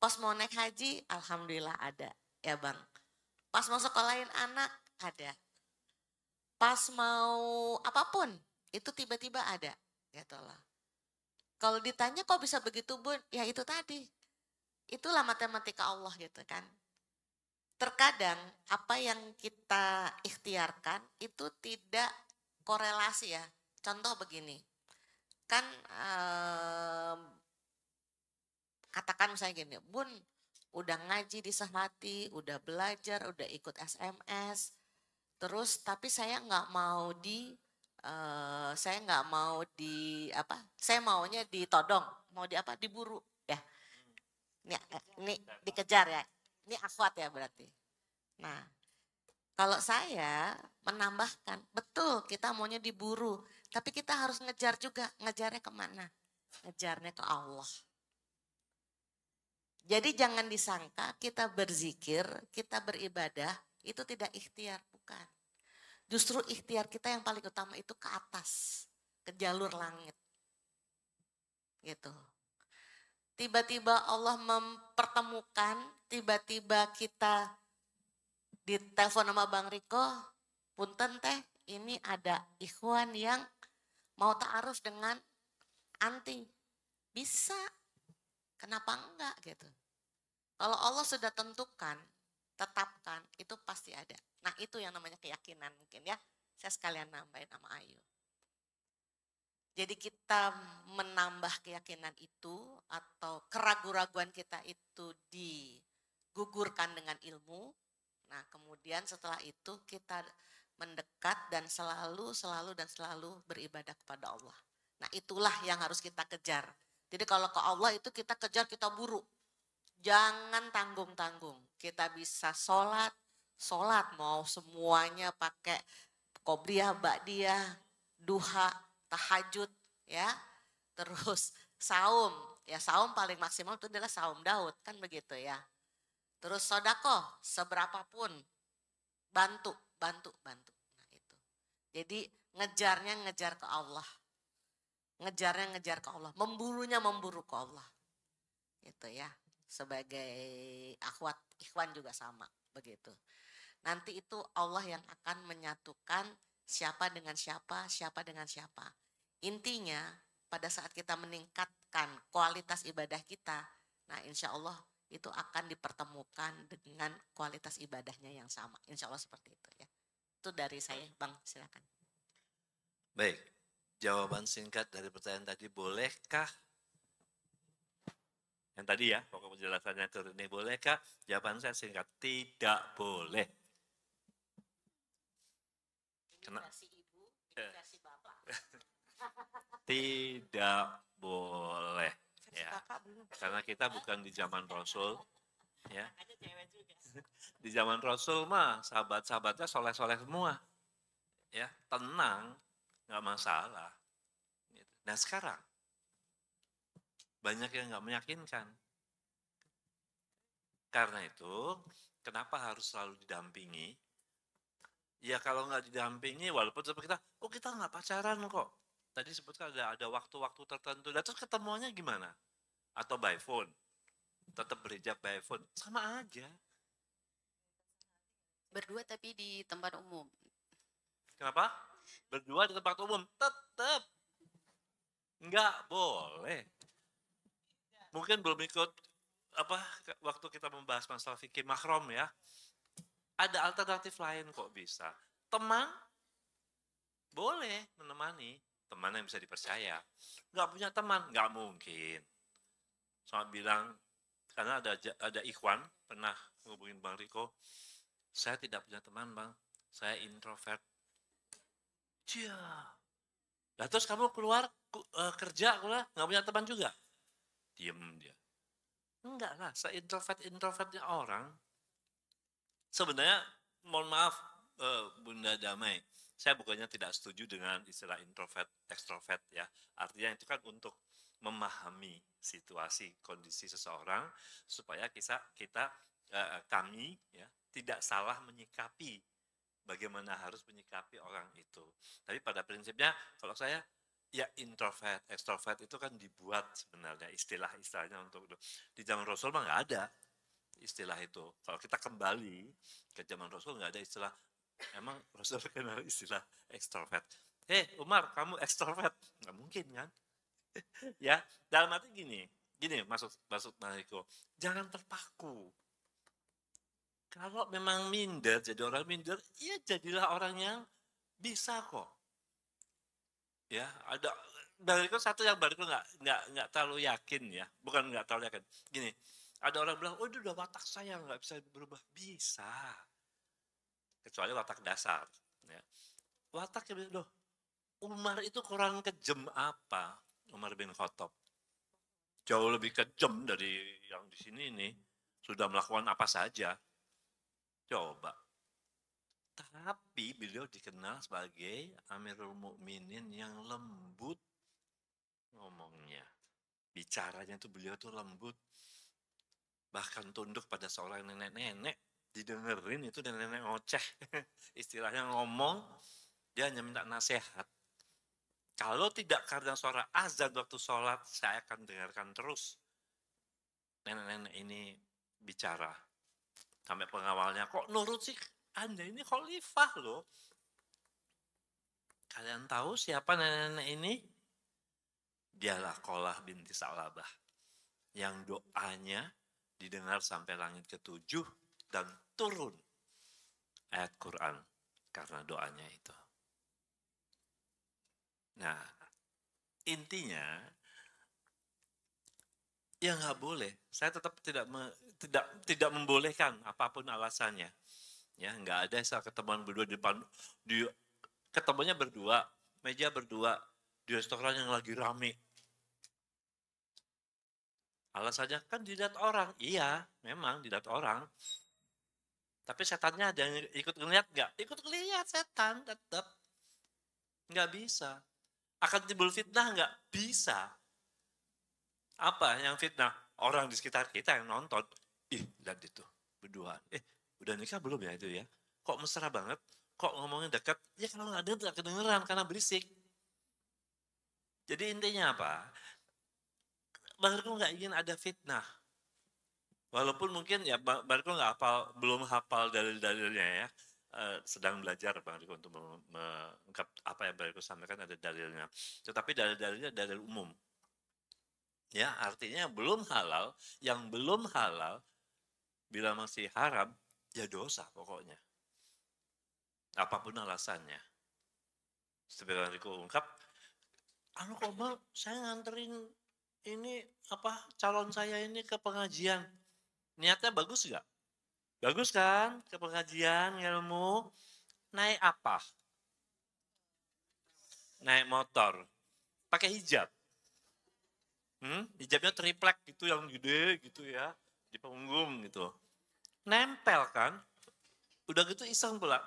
S3: Pas mau naik haji, alhamdulillah ada ya Bang. Pas mau sekolahin anak, ada. Pas mau apapun, itu tiba-tiba ada, gitu loh. Kalau ditanya kok bisa begitu Bun? Ya itu tadi, itulah matematika Allah gitu kan. Terkadang apa yang kita ikhtiarkan itu tidak korelasi ya. Contoh begini, kan katakan misalnya gini, Bun udah ngaji di Sehati, udah belajar, udah ikut SMS, terus tapi saya nggak mau saya maunya ditodong, mau diburu ya. Ini dikejar ya. Ini akhwat ya berarti. Nah, kalau saya menambahkan, betul kita maunya diburu, tapi kita harus ngejar juga. Ngejarnya kemana? Ngejarnya ke Allah. Jadi jangan disangka kita berzikir, kita beribadah, itu tidak ikhtiar, bukan. Justru ikhtiar kita yang paling utama itu ke atas, ke jalur langit. Gitu. Tiba-tiba Allah mempertemukan, tiba-tiba kita ditelepon sama Bang Riko, punten teh, ini ada ikhwan yang mau ta'aruf dengan anti. Bisa, kenapa enggak gitu. Kalau Allah sudah tentukan, tetapkan, itu pasti ada. Nah itu yang namanya keyakinan mungkin ya. Saya sekalian nambahin sama Ayu. Jadi kita menambah keyakinan itu atau keraguan-raguan kita itu digugurkan dengan ilmu. Nah kemudian setelah itu kita mendekat dan selalu beribadah kepada Allah. Nah itulah yang harus kita kejar. Jadi kalau ke Allah itu kita kejar, kita buru. Jangan tanggung-tanggung. Kita bisa sholat mau semuanya pakai qobliyah, ba'diyah, duha, tahajud ya. Terus saum, ya saum paling maksimal itu adalah saum Daud kan begitu ya. Terus sodako seberapapun bantu. Nah itu. Jadi ngejar ke Allah. Ngejar ke Allah, memburu ke Allah. Gitu ya. Sebagai akhwat ikhwan juga sama begitu. Nanti itu Allah yang akan menyatukan siapa dengan siapa. Intinya pada saat kita meningkatkan kualitas ibadah kita, nah insya Allah itu akan dipertemukan dengan kualitas ibadahnya yang sama. Insya Allah seperti itu ya. Itu dari saya, Bang, silakan.
S4: Baik, jawaban singkat dari pertanyaan tadi, bolehkah? Yang tadi ya, pokok penjelasannya ke ini, bolehkah? Jawaban saya singkat, tidak boleh.
S3: Ini versi ibu, ini versi bapak.
S4: Tidak boleh. Ya. Karena kita bukan di zaman Rasul. Ya. Di zaman Rasul mah sahabat-sahabatnya soleh-soleh semua. Ya, tenang, nggak masalah. Nah sekarang banyak yang nggak meyakinkan. Karena itu, kenapa harus selalu didampingi? Ya kalau nggak didampingi, walaupun kita nggak pacaran kok. Tadi sebutkan ada waktu-waktu tertentu. Dan terus ketemuannya gimana? Atau by phone? Tetap berhijab by phone? Sama aja.
S5: Berdua tapi di tempat umum.
S4: Kenapa? Berdua di tempat umum? Tetap. Nggak boleh. Mungkin belum ikut waktu kita membahas masalah fikih mahram ya. Ada alternatif lain kok bisa. Teman boleh menemani, teman yang bisa dipercaya. Nggak punya teman, nggak mungkin. Sama bilang, karena ada ikhwan pernah menghubungin Bang Riko, saya tidak punya teman Bang, saya introvert. Cia. Nah terus kamu keluar kerja, nggak punya teman juga? Diem dia. Enggak lah, se-introvertnya orang. Sebenarnya, mohon maaf Bunda Damai, saya bukannya tidak setuju dengan istilah introvert, ekstrovert ya. Artinya itu kan untuk memahami situasi, kondisi seseorang, supaya kami ya, tidak salah menyikapi bagaimana harus menyikapi orang itu. Tapi pada prinsipnya, kalau saya, ya introvert, ekstrovert itu kan dibuat sebenarnya istilahnya untuk di zaman Rasul mah nggak ada istilah itu. Kalau kita kembali ke zaman Rasul nggak ada istilah. Emang Rasul kenal istilah ekstrovert. Umar, kamu ekstrovert? Nggak mungkin kan? Ya, dalam arti gini maksud Mariko, jangan terpaku. Kalau memang minder, jadi orang minder, ya jadilah orang yang bisa kok. Ya, ada Mariko satu yang Mariko nggak terlalu yakin ya, bukan nggak terlalu yakin. Gini, ada orang bilang, oh itu udah watak saya nggak bisa berubah, bisa. Kecuali watak dasar. Ya. Watak yang loh, Umar itu kurang kejam apa? Umar bin Khattab. Jauh lebih kejam dari yang di sini ini. Sudah melakukan apa saja. Coba. Tapi beliau dikenal sebagai Amirul Mukminin yang lembut ngomongnya. Bicaranya itu beliau tuh lembut. Bahkan tunduk pada seorang nenek-nenek. Didengerin itu nenek-nenek ngoceh. Istilahnya ngomong, dia hanya minta nasihat. Kalau tidak karena suara azan waktu sholat, saya akan dengarkan terus nenek-nenek ini bicara. Sampai pengawalnya, kok nurut sih? Anda ini khalifah loh. Kalian tahu siapa nenek-nenek ini? Dialah Qolah binti Sa'labah. Yang doanya didengar sampai langit ketujuh dan turun ayat Quran karena doanya itu. Nah, intinya ya nggak boleh. Saya tetap tidak membolehkan apapun alasannya. Ya, nggak ada saya ketemuan berdua di depan, ketemunya berdua, meja berdua di restoran yang lagi rame. Alasannya kan dilihat orang. Iya, memang dilihat orang. Tapi setannya ada yang ikut ngeliat nggak? Ikut ngeliat setan tetap. Nggak bisa. Akan timbul fitnah nggak? Bisa. Apa yang fitnah? Orang di sekitar kita yang nonton. Ih, lihat itu. Berdua. Udah nikah belum ya itu ya? Kok mesra banget? Kok ngomongnya dekat? Ya kalau nggak ada nggak kedengeran karena berisik. Jadi intinya apa? Baru nggak ingin ada fitnah. Walaupun mungkin ya Bang Riko nggak belum hafal dalil-dalilnya ya. Sedang belajar Bang Riko untuk mengungkap apa yang Bang Riko sampaikan ada dalilnya. Tetapi dalil-dalilnya dalil umum. Ya, artinya belum halal, yang belum halal bila masih haram ya dosa pokoknya. Apapun alasannya. Seperti Bang Riko ungkap, kok Bang, saya nganterin ini calon saya ini ke pengajian. Niatnya bagus nggak? Bagus kan? Ke pengajian, ilmu. Naik apa? Naik motor. Pakai hijab. Hijabnya triplek gitu yang gede gitu ya. Di punggung gitu. Nempel kan? Udah gitu iseng pula.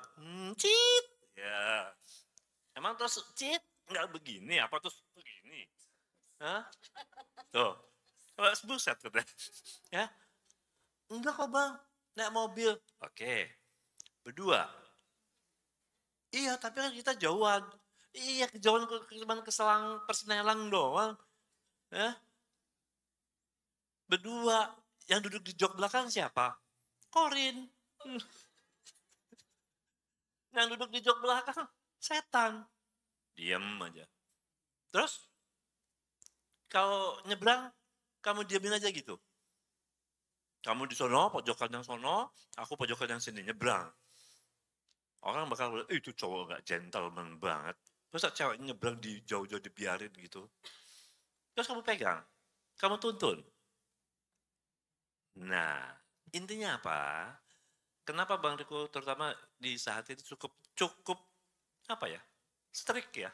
S4: Cit. Ya. Emang terus cit? Nggak begini, apa terus begini? Hah? Tuh. Buset katanya. Ya. Enggak kok Bang. Naik mobil. Oke. Berdua. Iya, tapi kan kita jauhan. Iya, kejauhan cuma ke Selang Persenelang doang. Ya. Berdua. Yang duduk di jok belakang siapa? Korin. Yang duduk di jok belakang setan. Diam aja. Terus kalau nyebrang, kamu diamin aja gitu. Kamu di sono, pojokan yang sono, aku pojokan yang sini, nyebrang. Orang bakal bilang, itu cowok gak gentleman banget. Terus cewek nyebrang di jauh-jauh dibiarin gitu. Terus kamu pegang, kamu tuntun. Nah, intinya apa? Kenapa Bang Riko terutama di saat itu cukup strict ya,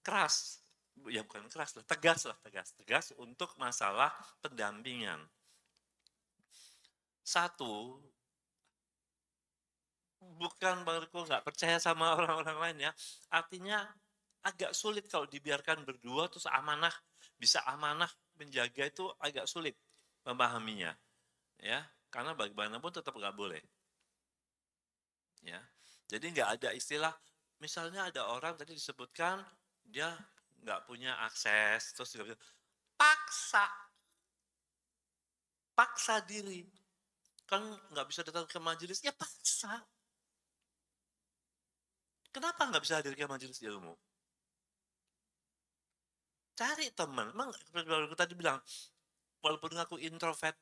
S4: keras. Ya bukan keras lah, tegas untuk masalah pendampingan. Satu, bukan Bang Riko nggak percaya sama orang-orang lain ya, artinya agak sulit kalau dibiarkan berdua terus bisa amanah menjaga itu agak sulit memahaminya, ya, karena bagaimanapun tetap nggak boleh, ya. Jadi nggak ada istilah, misalnya ada orang tadi disebutkan dia nggak punya akses, terus juga paksa diri, kan nggak bisa datang ke majelis, ya paksa. Kenapa nggak bisa hadir ke majelis ilmu? Cari teman. Emang aku tadi bilang, walaupun ngaku introvert,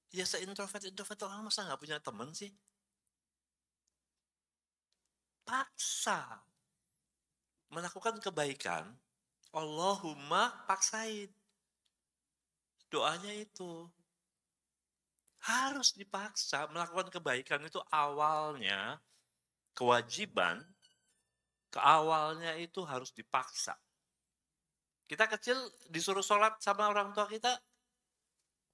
S4: ya se-introvert orang masa nggak punya teman sih? Paksa. Melakukan kebaikan, Allahumma paksain. Doanya itu. Harus dipaksa. Melakukan kebaikan itu awalnya, kewajiban, awalnya itu harus dipaksa. Kita kecil disuruh sholat sama orang tua kita,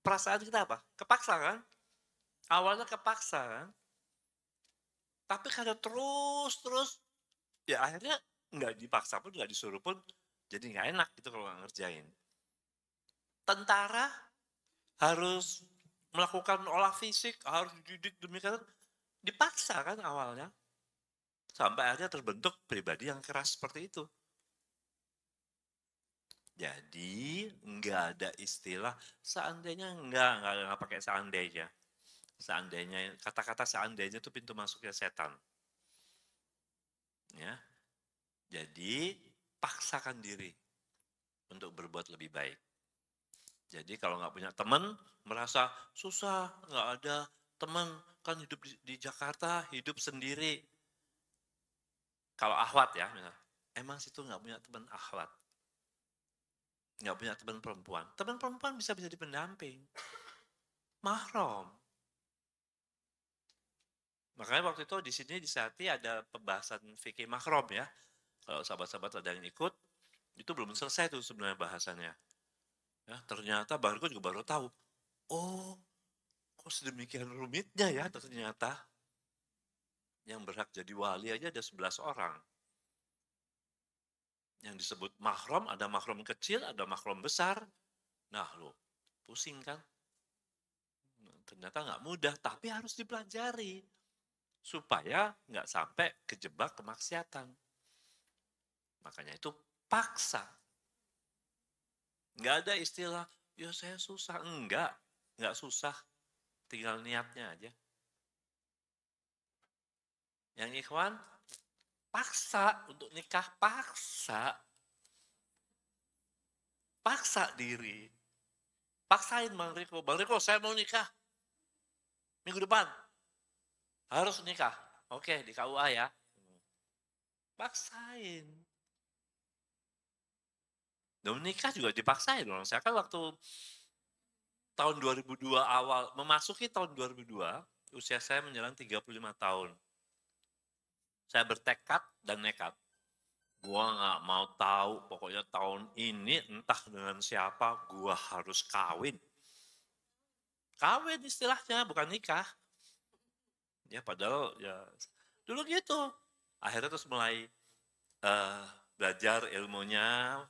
S4: perasaan kita apa? Kepaksa kan? Awalnya kepaksa kan? Tapi karena terus, ya akhirnya nggak dipaksa pun, nggak disuruh pun, jadi nggak enak gitu kalau nggak ngerjain. Tentara harus melakukan olah fisik, harus dididik demikian, dipaksa kan awalnya. Sampai akhirnya terbentuk pribadi yang keras seperti itu. Jadi nggak ada istilah seandainya, nggak pakai seandainya. Seandainya, kata-kata seandainya itu pintu masuknya setan. Ya. Jadi paksakan diri untuk berbuat lebih baik. Jadi kalau nggak punya teman, merasa susah, nggak ada teman, kan hidup di Jakarta, hidup sendiri. Kalau akhwat ya, emang situ nggak punya teman akhwat. Nggak punya teman perempuan. Teman perempuan bisa jadi pendamping. Mahram. Makanya waktu itu di sini di Sati ada pembahasan fikih mahram ya. Kalau sahabat-sahabat ada yang ikut, itu belum selesai tuh sebenarnya bahasannya. Ya, ternyata baru juga baru tahu. Oh, kok sedemikian rumitnya ya ternyata. Yang berhak jadi wali aja ada 11 orang. Yang disebut mahram, ada mahram kecil, ada mahram besar. Nah lo, pusing kan? Ternyata nggak mudah, tapi harus dipelajari. Supaya nggak sampai kejebak kemaksiatan. Makanya itu paksa. Nggak ada istilah, ya saya susah. Nggak susah. Tinggal niatnya aja. Yang ikhwan, paksa untuk nikah, paksa. Paksa diri. Paksain Bang Riko. Bang Riko, saya mau nikah. Minggu depan. Harus nikah. Oke, di KUA ya. Paksain. Dan menikah juga dipaksain loh. Saya kan waktu tahun 2002 awal, memasuki tahun 2002, usia saya menjelang 35 tahun. Saya bertekad dan nekat. Gua nggak mau tahu, pokoknya tahun ini entah dengan siapa, gua harus kawin. Kawin istilahnya, bukan nikah. Ya padahal ya dulu gitu. Akhirnya terus mulai belajar ilmunya,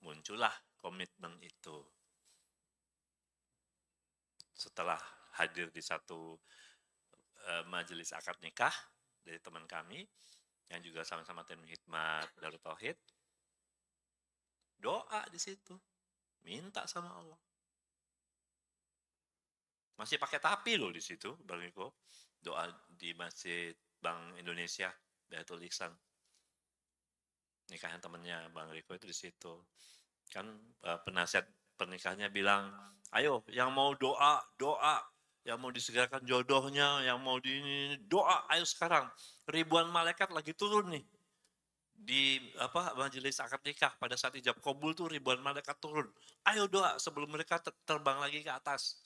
S4: muncullah komitmen itu. Setelah hadir di satu majelis akad nikah dari teman kami, yang juga sama-sama tim hikmat Darut Tauhid, doa di situ, minta sama Allah. Masih pakai tapi loh di situ, Bang Iko, doa di Masjid Bank Indonesia, Baitul Ihsan. Nikahan temennya Bang Riko itu di situ. Kan penasihat pernikahannya bilang, ayo yang mau doa, doa. Yang mau disegerakan jodohnya, yang mau doa, ayo sekarang. Ribuan malaikat lagi turun nih. Di majelis akad nikah pada saat ijab kabul tuh ribuan malaikat turun. Ayo doa sebelum mereka terbang lagi ke atas.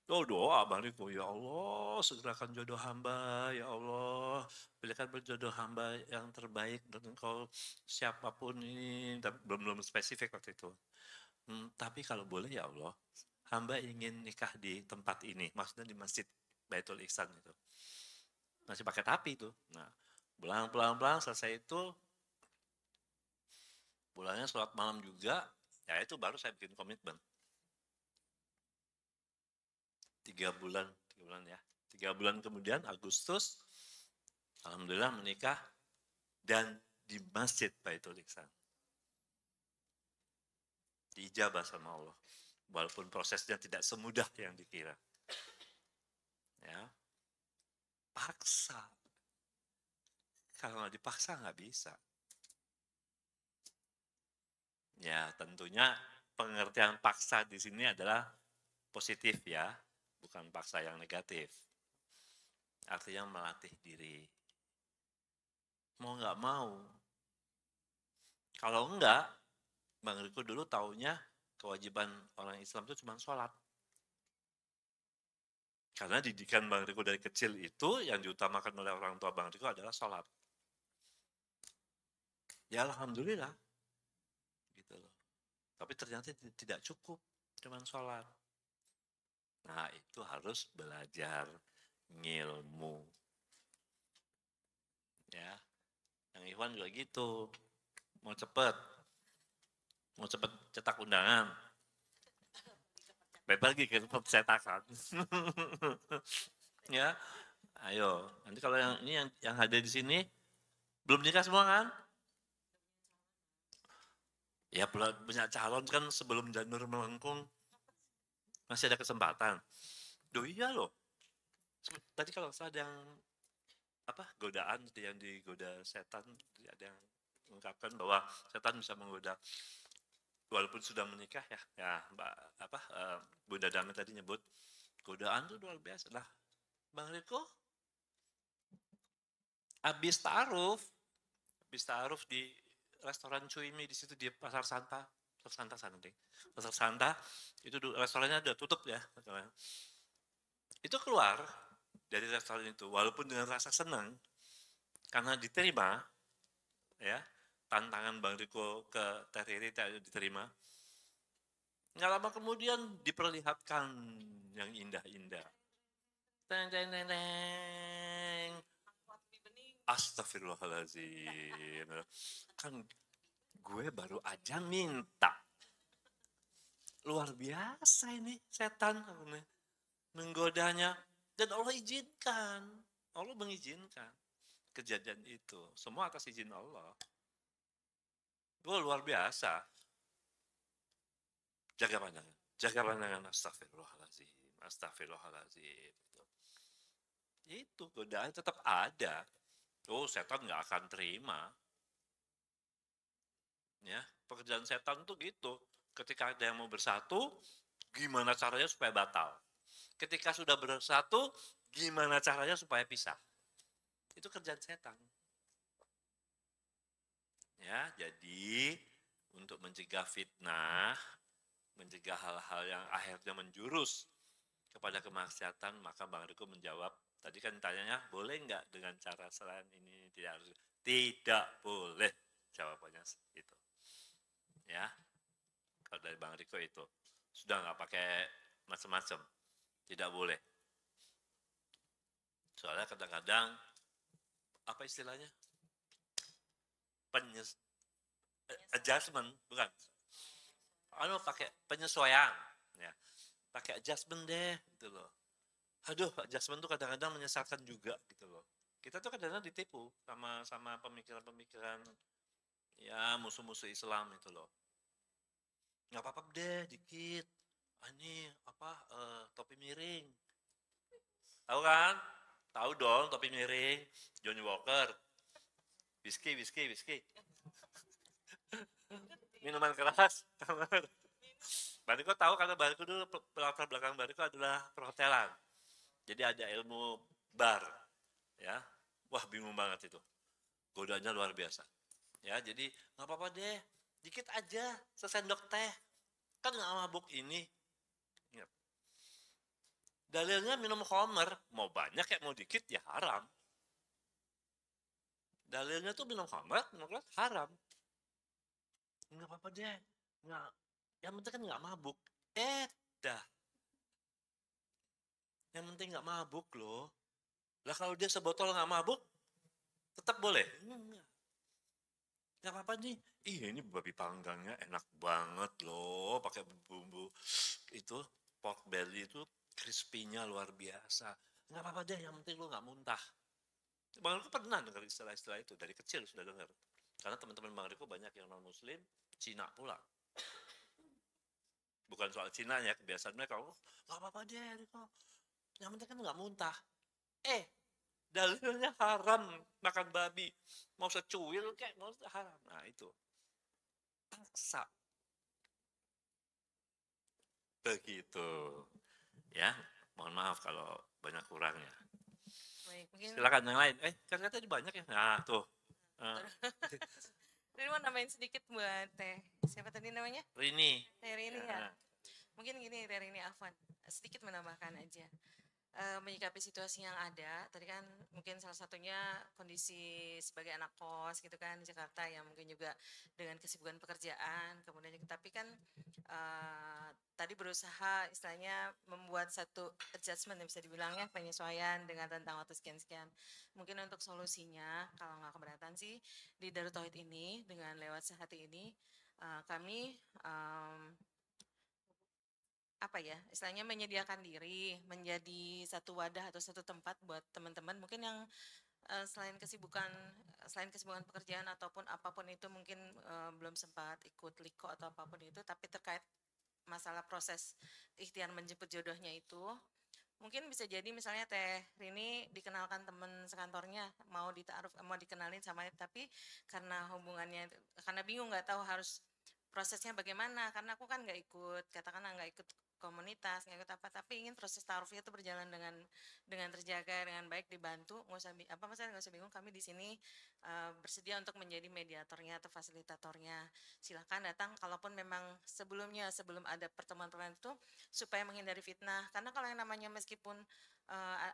S4: Oh doa Bang Riko, ya Allah segerakan jodoh hamba, ya Allah berikan berjodoh hamba yang terbaik dan engkau siapapun ini, belum spesifik waktu itu. Tapi kalau boleh ya Allah, hamba ingin nikah di tempat ini, maksudnya di Masjid Baitul Ihsan itu. Masih pakai tapi itu. Nah, pulang selesai itu, pulangnya sholat malam juga, ya itu baru saya bikin komitmen. 3 bulan ya. 3 bulan kemudian Agustus, alhamdulillah menikah dan di Masjid Baitul Ihsan. Diijabah sama Allah. Walaupun prosesnya tidak semudah yang dikira. Ya. Paksa. Kalau nggak dipaksa nggak bisa. Ya, tentunya pengertian paksa di sini adalah positif ya. Bukan paksa yang negatif. Artinya melatih diri. Mau nggak mau. Kalau enggak, Bang Riko dulu taunya kewajiban orang Islam itu cuma sholat. Karena didikan Bang Riko dari kecil itu yang diutamakan oleh orang tua Bang Riko adalah sholat. Ya Alhamdulillah. Gitu loh. Tapi ternyata tidak cukup cuma sholat. Nah, itu harus belajar ngilmu. Ya. Yang Iwan juga gitu. Mau cepet cetak undangan. Baik lagi ke percetakan. Ya. Ayo, nanti kalau yang ini yang hadir di sini belum nikah semua kan? Ya punya calon kan sebelum janur melengkung masih ada kesempatan. Iya loh. Tadi kalau ada yang godaan yang digoda setan, ada yang mengungkapkan bahwa setan bisa menggoda walaupun sudah menikah ya Bunda Dami tadi nyebut godaan tuh luar biasa lah. Bang Riko habis taaruf di restoran Cuimi di situ di Pasar Santa sana deh. Pasar Santa itu restorannya udah tutup ya. Itu keluar dari restoran itu walaupun dengan rasa senang karena diterima ya tantangan Bang Riko ke Teh Riri diterima. Nggak lama kemudian diperlihatkan yang indah-indah. Teng teng teng teng. Astagfirullahaladzim. Kan gue baru aja minta. Luar biasa ini setan menggodanya. Dan Allah izinkan. Allah mengizinkan kejadian itu. Semua atas izin Allah. Gue luar biasa. Jaga pandangan. Astagfirullahaladzim. Itu godaan tetap ada. Oh, setan nggak akan terima. Ya, pekerjaan setan tuh gitu. Ketika ada yang mau bersatu, gimana caranya supaya batal? Ketika sudah bersatu, gimana caranya supaya pisah? Itu kerjaan setan. Ya, jadi untuk mencegah fitnah, mencegah hal-hal yang akhirnya menjurus kepada kemaksiatan, maka Bang Riko menjawab, tadi kan tanyanya, boleh nggak dengan cara selain ini? Tidak boleh, jawabannya itu. Ya, kalau dari Bang Riko itu, sudah nggak pakai macam-macam, tidak boleh. Soalnya kadang-kadang, apa istilahnya? Adjustment, bukan? Pakai penyesuaian, ya. Pakai adjustment deh, gitu loh. Aduh, adjustment tuh kadang-kadang menyesatkan juga, gitu loh. Kita tuh kadang-kadang ditipu sama pemikiran-pemikiran ya musuh-musuh Islam itu loh. Nggak apa-apa deh, dikit. Ini topi miring. Tahu kan? Tahu dong topi miring, Johnny Walker. Whisky. Minuman keras. Bariko tahu karena Bariko dulu latar belakang Bariko adalah perhotelan. Jadi ada ilmu bar, ya. Wah, bingung banget itu. Godanya luar biasa. Ya, jadi nggak apa-apa deh, dikit aja, sesendok teh. Kan nggak mabuk ini. Ingat. Dalilnya minum khamr, mau banyak ya mau dikit ya haram. Dalilnya tuh minum khamr, haram. Nggak apa-apa deh, nggak. Yang penting kan nggak mabuk. Dah. Yang penting nggak mabuk loh. Lah kalau dia sebotol nggak mabuk, tetap boleh? Nggak apa-apa nih. Ini babi panggangnya enak banget loh, pakai bumbu itu pork belly itu crispy-nya luar biasa. Nggak apa-apa deh, yang penting lu nggak muntah. Bang Riko pernah dengar istilah-istilah itu dari kecil sudah dengar. Karena teman-teman Bang Riko banyak yang non Muslim, Cina pula. Bukan soal Cina ya, kebiasaan mereka. Oh, nggak apa-apa deh, Riko. Yang penting kan nggak muntah. Dalilnya haram makan babi. Mau secuil kayak mau haram. Nah itu. Paksa. Begitu. Ya, mohon maaf kalau banyak kurangnya.
S1: Baik, mungkin
S4: Silakan yang lain. Kan tadi banyak ya. Nah, tuh.
S1: Rini mau nambahin sedikit buat Teh. Siapa tadi namanya?
S4: Rini.
S1: Teh Rini ya. Mungkin gini Teh Rini Afwan, sedikit menambahkan aja. Menyikapi situasi yang ada, tadi kan mungkin salah satunya kondisi sebagai anak kos gitu kan di Jakarta yang mungkin juga dengan kesibukan pekerjaan, kemudian tapi kan tadi berusaha istilahnya membuat satu adjustment yang bisa dibilangnya penyesuaian dengan tentang waktu sekian-sekian. Mungkin untuk solusinya kalau nggak keberatan sih di Darut Tauhid ini dengan lewat sehati ini kami apa ya, istilahnya menyediakan diri menjadi satu wadah atau satu tempat buat teman-teman mungkin yang selain kesibukan pekerjaan ataupun apapun itu mungkin belum sempat ikut liko atau apapun itu, tapi terkait masalah proses ikhtiar menjemput jodohnya itu Mungkin bisa jadi misalnya Teh Rini dikenalkan teman sekantornya, mau ditaruh, mau dikenalin sama, tapi karena hubungannya, karena bingung nggak tahu harus prosesnya bagaimana, karena aku kan nggak ikut, katakanlah nggak ikut komunitas, nggak ikut apa, tapi ingin proses taarufnya itu berjalan dengan terjaga, dengan baik, dibantu, nggak usah apa maksudnya nggak usah bingung, kami di sini bersedia untuk menjadi mediatornya atau fasilitatornya. Silakan datang, kalaupun memang sebelum ada pertemuan-pertemuan itu, supaya menghindari fitnah. Karena kalau yang namanya meskipun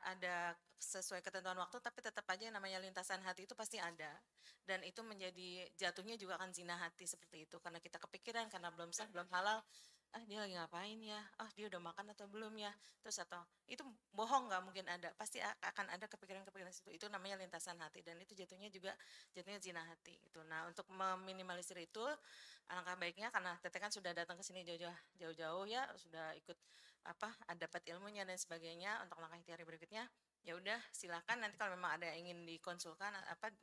S1: ada sesuai ketentuan waktu, tapi tetap aja yang namanya lintasan hati itu pasti ada. Dan itu menjadi jatuhnya juga akan zina hati seperti itu. Karena kita kepikiran, karena belum sah, belum halal, dia lagi ngapain ya, dia udah makan atau belum ya, terus atau itu bohong, nggak mungkin ada, pasti akan ada kepikiran-kepikiran itu namanya lintasan hati, dan itu jatuhnya zina hati gitu. Nah, untuk meminimalisir itu, alangkah baiknya, karena Teteh kan sudah datang ke sini jauh-jauh ya, sudah ikut dapat ilmunya dan sebagainya, untuk langkah ikhtiar berikutnya, ya udah silakan, nanti kalau memang ada yang ingin dikonsulkan,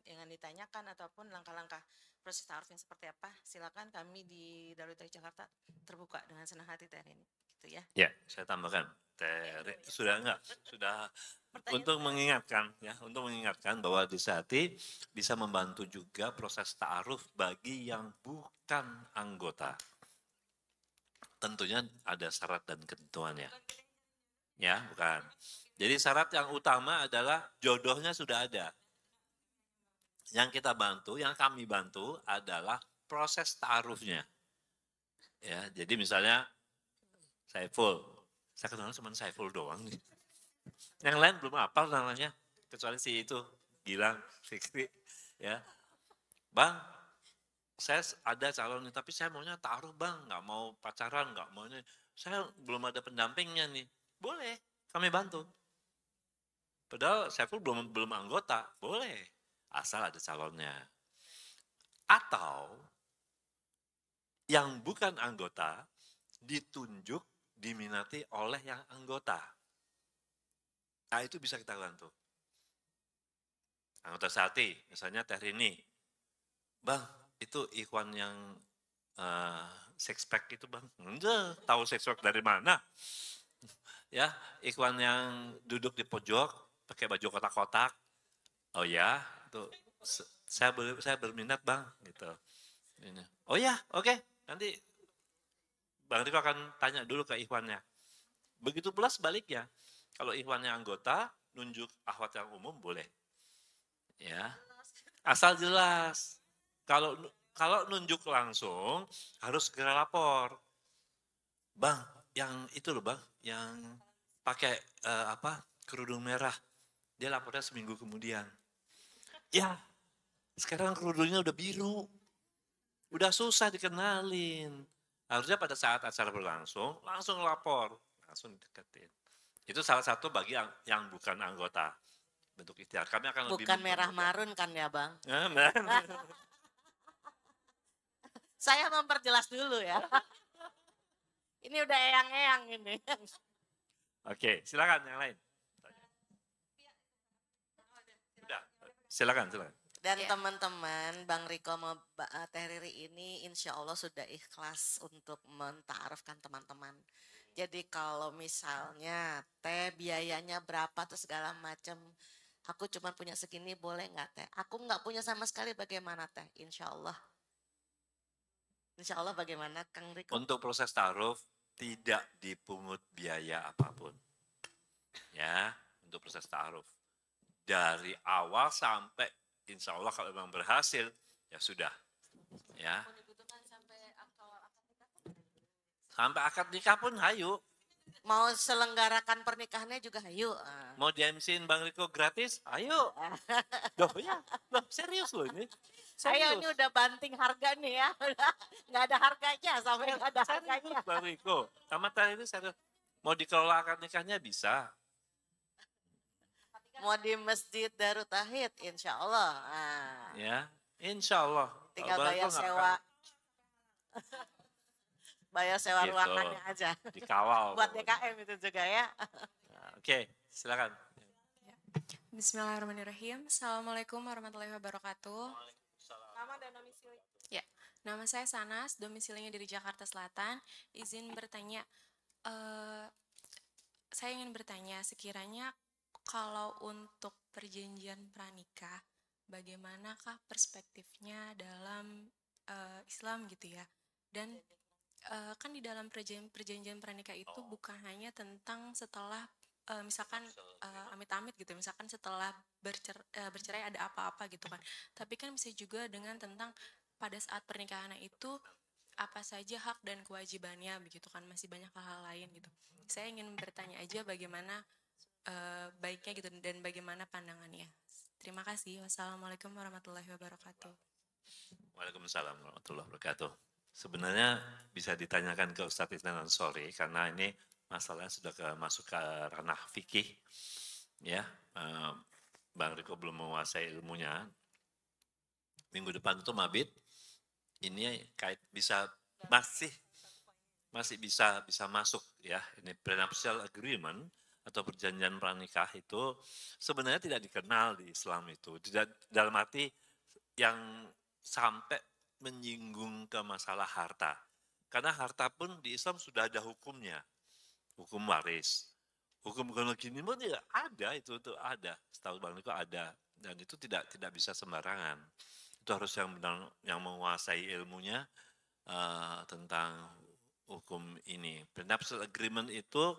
S1: yang ditanyakan, ataupun langkah-langkah proses taarufnya seperti apa, silakan, kami di Darul Tauhid Jakarta terbuka dengan senang hati Teh Rini, gitu ya.
S4: Ya, saya tambahkan. Sudah untuk mengingatkan bahwa Disahati bisa membantu juga proses ta'aruf bagi yang bukan anggota. Tentunya ada syarat dan ketentuannya. Ya, bukan. Jadi syarat yang utama adalah jodohnya sudah ada. Yang kita bantu, yang kami bantu adalah proses ta'arufnya. Ya, jadi misalnya Saiful, saya kenal cuma Saiful doang nih. Yang lain belum hafal namanya, kecuali si itu, Gilang, Fikri, ya. Bang, saya ada calon nih, tapi saya maunya taruh bang, nggak mau pacaran, nggak mau ini. Saya belum ada pendampingnya nih. Boleh, kami bantu. Padahal Saiful belum anggota, boleh, asal ada calonnya. Atau yang bukan anggota ditunjuk, diminati oleh yang anggota. Nah, itu bisa kita bantu. Anggota Sati, misalnya Teh Rini. Bang, itu ikhwan yang six pack itu bang. Enggak, tahu six pack dari mana? Ya, ikhwan yang duduk di pojok, pakai baju kotak-kotak. Oh ya, itu saya berminat bang, gitu. Oh ya, oke. Nanti Bang Riko akan tanya dulu ke ikhwannya. Begitu pula sebaliknya. Kalau ikhwannya anggota, nunjuk akhwat yang umum boleh. Ya, asal jelas. Kalau nunjuk langsung harus segera lapor. Bang, yang itu loh bang, yang pakai kerudung merah, dia lapornya seminggu kemudian. Ya, sekarang kerudungnya udah biru, udah susah dikenalin. Harusnya pada saat acara berlangsung, langsung lapor, langsung deketin. Itu salah satu bagi yang bukan anggota. Bentuk ikhtiar. Kami akan lebih
S3: bukan merah marun kan ya bang?
S4: Nah.
S3: Saya memperjelas dulu ya. Ini udah eyang-eyang ini.
S4: Oke, silakan yang lain. Udah, silakan.
S3: Dan teman-teman, Bang Riko sama Teh Riri ini insya Allah sudah ikhlas untuk mentaarufkan teman-teman. Jadi kalau misalnya Teh biayanya berapa tuh segala macam, aku cuma punya segini boleh nggak Teh? Aku nggak punya sama sekali, bagaimana Teh? Insya Allah. Insya Allah bagaimana Kang Riko?
S4: Untuk proses taaruf tidak dipungut biaya apapun. Ya, untuk proses taaruf. Dari awal sampai insya Allah kalau memang berhasil, ya sudah. Ya. Sampai akad nikah pun hayu.
S3: Mau selenggarakan pernikahannya juga hayu.
S4: Mau di-MC-in Bang Riko gratis, ayo. Loh ya, loh serius loh ini.
S3: Ayo ini udah banting harga nih ya. Nggak ada harganya sampai nggak ada harganya.
S4: Bang Riko, sama Teh ini serius. Mau dikelola akad nikahnya bisa.
S3: Mau di Masjid Darut Tauhid, insya Allah.
S4: Ya, insya Allah.
S3: Tinggal bayar sewa. Bayar sewa
S4: Gitu.
S3: ruangannya aja.
S4: Dikawal.
S3: Buat DKM itu juga ya.
S4: Nah, Oke, silakan.
S2: Bismillahirrahmanirrahim. Assalamualaikum warahmatullahi wabarakatuh.
S1: Nama dan domisili.
S2: Ya, nama saya Sanas, domisilinya dari Jakarta Selatan. Izin bertanya, saya ingin bertanya, sekiranya kalau untuk perjanjian pranikah, bagaimanakah perspektifnya dalam Islam gitu ya? Dan kan di dalam perjanjian pranikah itu bukan hanya tentang setelah misalkan amit-amit gitu, misalkan setelah bercerai ada apa-apa gitu kan. Tapi kan bisa juga dengan tentang pada saat pernikahan itu apa saja hak dan kewajibannya begitu kan, masih banyak hal-hal lain gitu. Saya ingin bertanya aja bagaimana baiknya gitu dan bagaimana pandangannya. Terima kasih. Wassalamualaikum warahmatullahi wabarakatuh.
S4: Waalaikumsalam warahmatullahi wabarakatuh. Sebenarnya bisa ditanyakan ke Ustadz Isnan Ansori karena ini masalahnya sudah masuk ke ranah fikih. Ya, Bang Riko belum menguasai ilmunya. Minggu depan itu mabit. Ini kait masih bisa masuk ya. Ini prenuptial agreement atau perjanjian pranikah itu sebenarnya tidak dikenal di Islam itu. Tidak dalam arti yang sampai menyinggung ke masalah harta. Karena harta pun di Islam sudah ada hukumnya. Hukum waris. Hukum gini pun tidak ada, itu ada. Setahu Bang Niko ada. Dan itu tidak bisa sembarangan. Itu harus yang benar yang menguasai ilmunya tentang hukum ini. Prenuptial agreement itu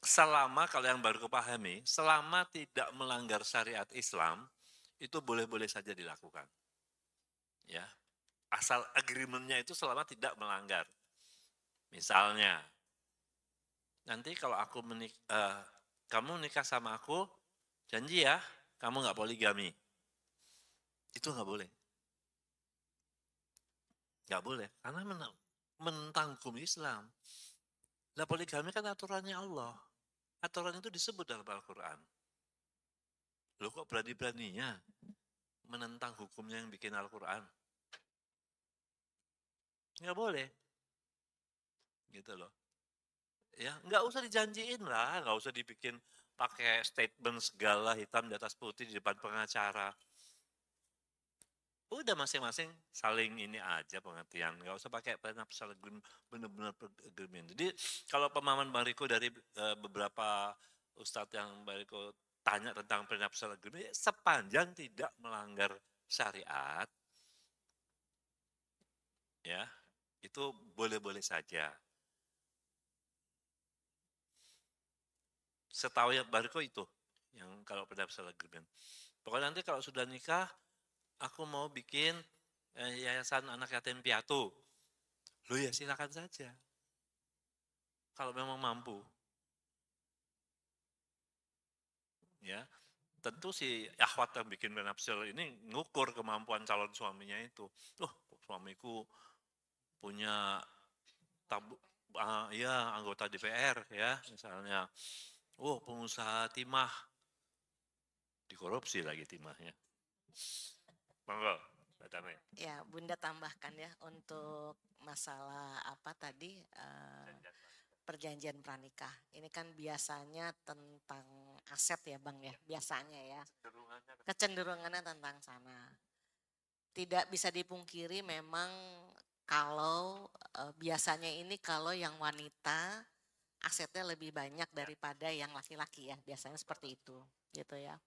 S4: selama, kalau yang baru kepahami, selama tidak melanggar syariat Islam, itu boleh-boleh saja dilakukan. Ya, asal agreement-nya itu selama tidak melanggar. Misalnya, nanti kalau aku kamu nikah sama aku, janji ya, kamu nggak poligami. Itu nggak boleh. Nggak boleh, karena menentang hukum Islam. Nah, poligami kan aturannya Allah. Aturan itu disebut dalam Al-Quran. Loh kok berani-beraninya menentang hukumnya yang bikin Al-Quran? Nggak boleh. Gitu loh. Ya, nggak usah dijanjiin lah, nggak usah dibikin pakai statement segala hitam di atas putih di depan pengacara. Udah masing-masing saling ini aja pengertian, nggak usah pakai prenuptial agreement, benar-benar agreement. Jadi kalau pemahaman Bang Riko dari beberapa ustadz yang Bang Riko tanya tentang prenuptial agreement, sepanjang tidak melanggar syariat, ya itu boleh-boleh saja. Setahu ya Bang Riko itu, yang kalau prenuptial agreement. Pokoknya nanti kalau sudah nikah, aku mau bikin yayasan anak yatim piatu. Loh ya silakan saja. Kalau memang mampu. Ya, tentu si akhwat yang bikin prenuptial ini ngukur kemampuan calon suaminya itu. Oh, suamiku punya ya anggota DPR ya misalnya. Oh, pengusaha timah. Dikorupsi lagi timahnya. Monggo.
S3: Ya, Bunda tambahkan ya untuk masalah apa tadi perjanjian pranikah. Ini kan biasanya tentang aset ya Bang ya, biasanya ya. Kecenderungannya tentang sana. Tidak bisa dipungkiri memang kalau biasanya ini kalau yang wanita asetnya lebih banyak daripada yang laki-laki ya, biasanya seperti itu gitu ya.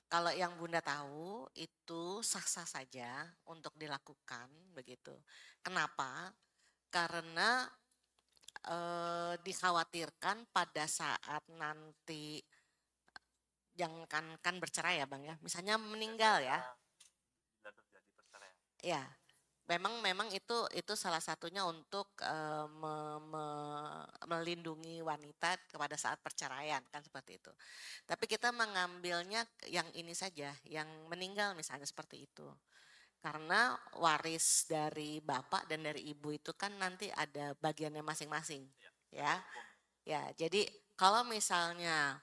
S3: Kalau yang Bunda tahu itu sah-sah saja untuk dilakukan begitu. Kenapa? Karena dikhawatirkan pada saat nanti jangan bercerai ya Bang ya. Misalnya meninggal ya. Ya. Memang itu salah satunya untuk melindungi wanita kepada saat perceraian kan seperti itu. Tapi kita mengambilnya yang ini saja, yang meninggal misalnya seperti itu. Karena waris dari bapak dan dari ibu itu kan nanti ada bagiannya masing-masing, ya. Ya, jadi kalau misalnya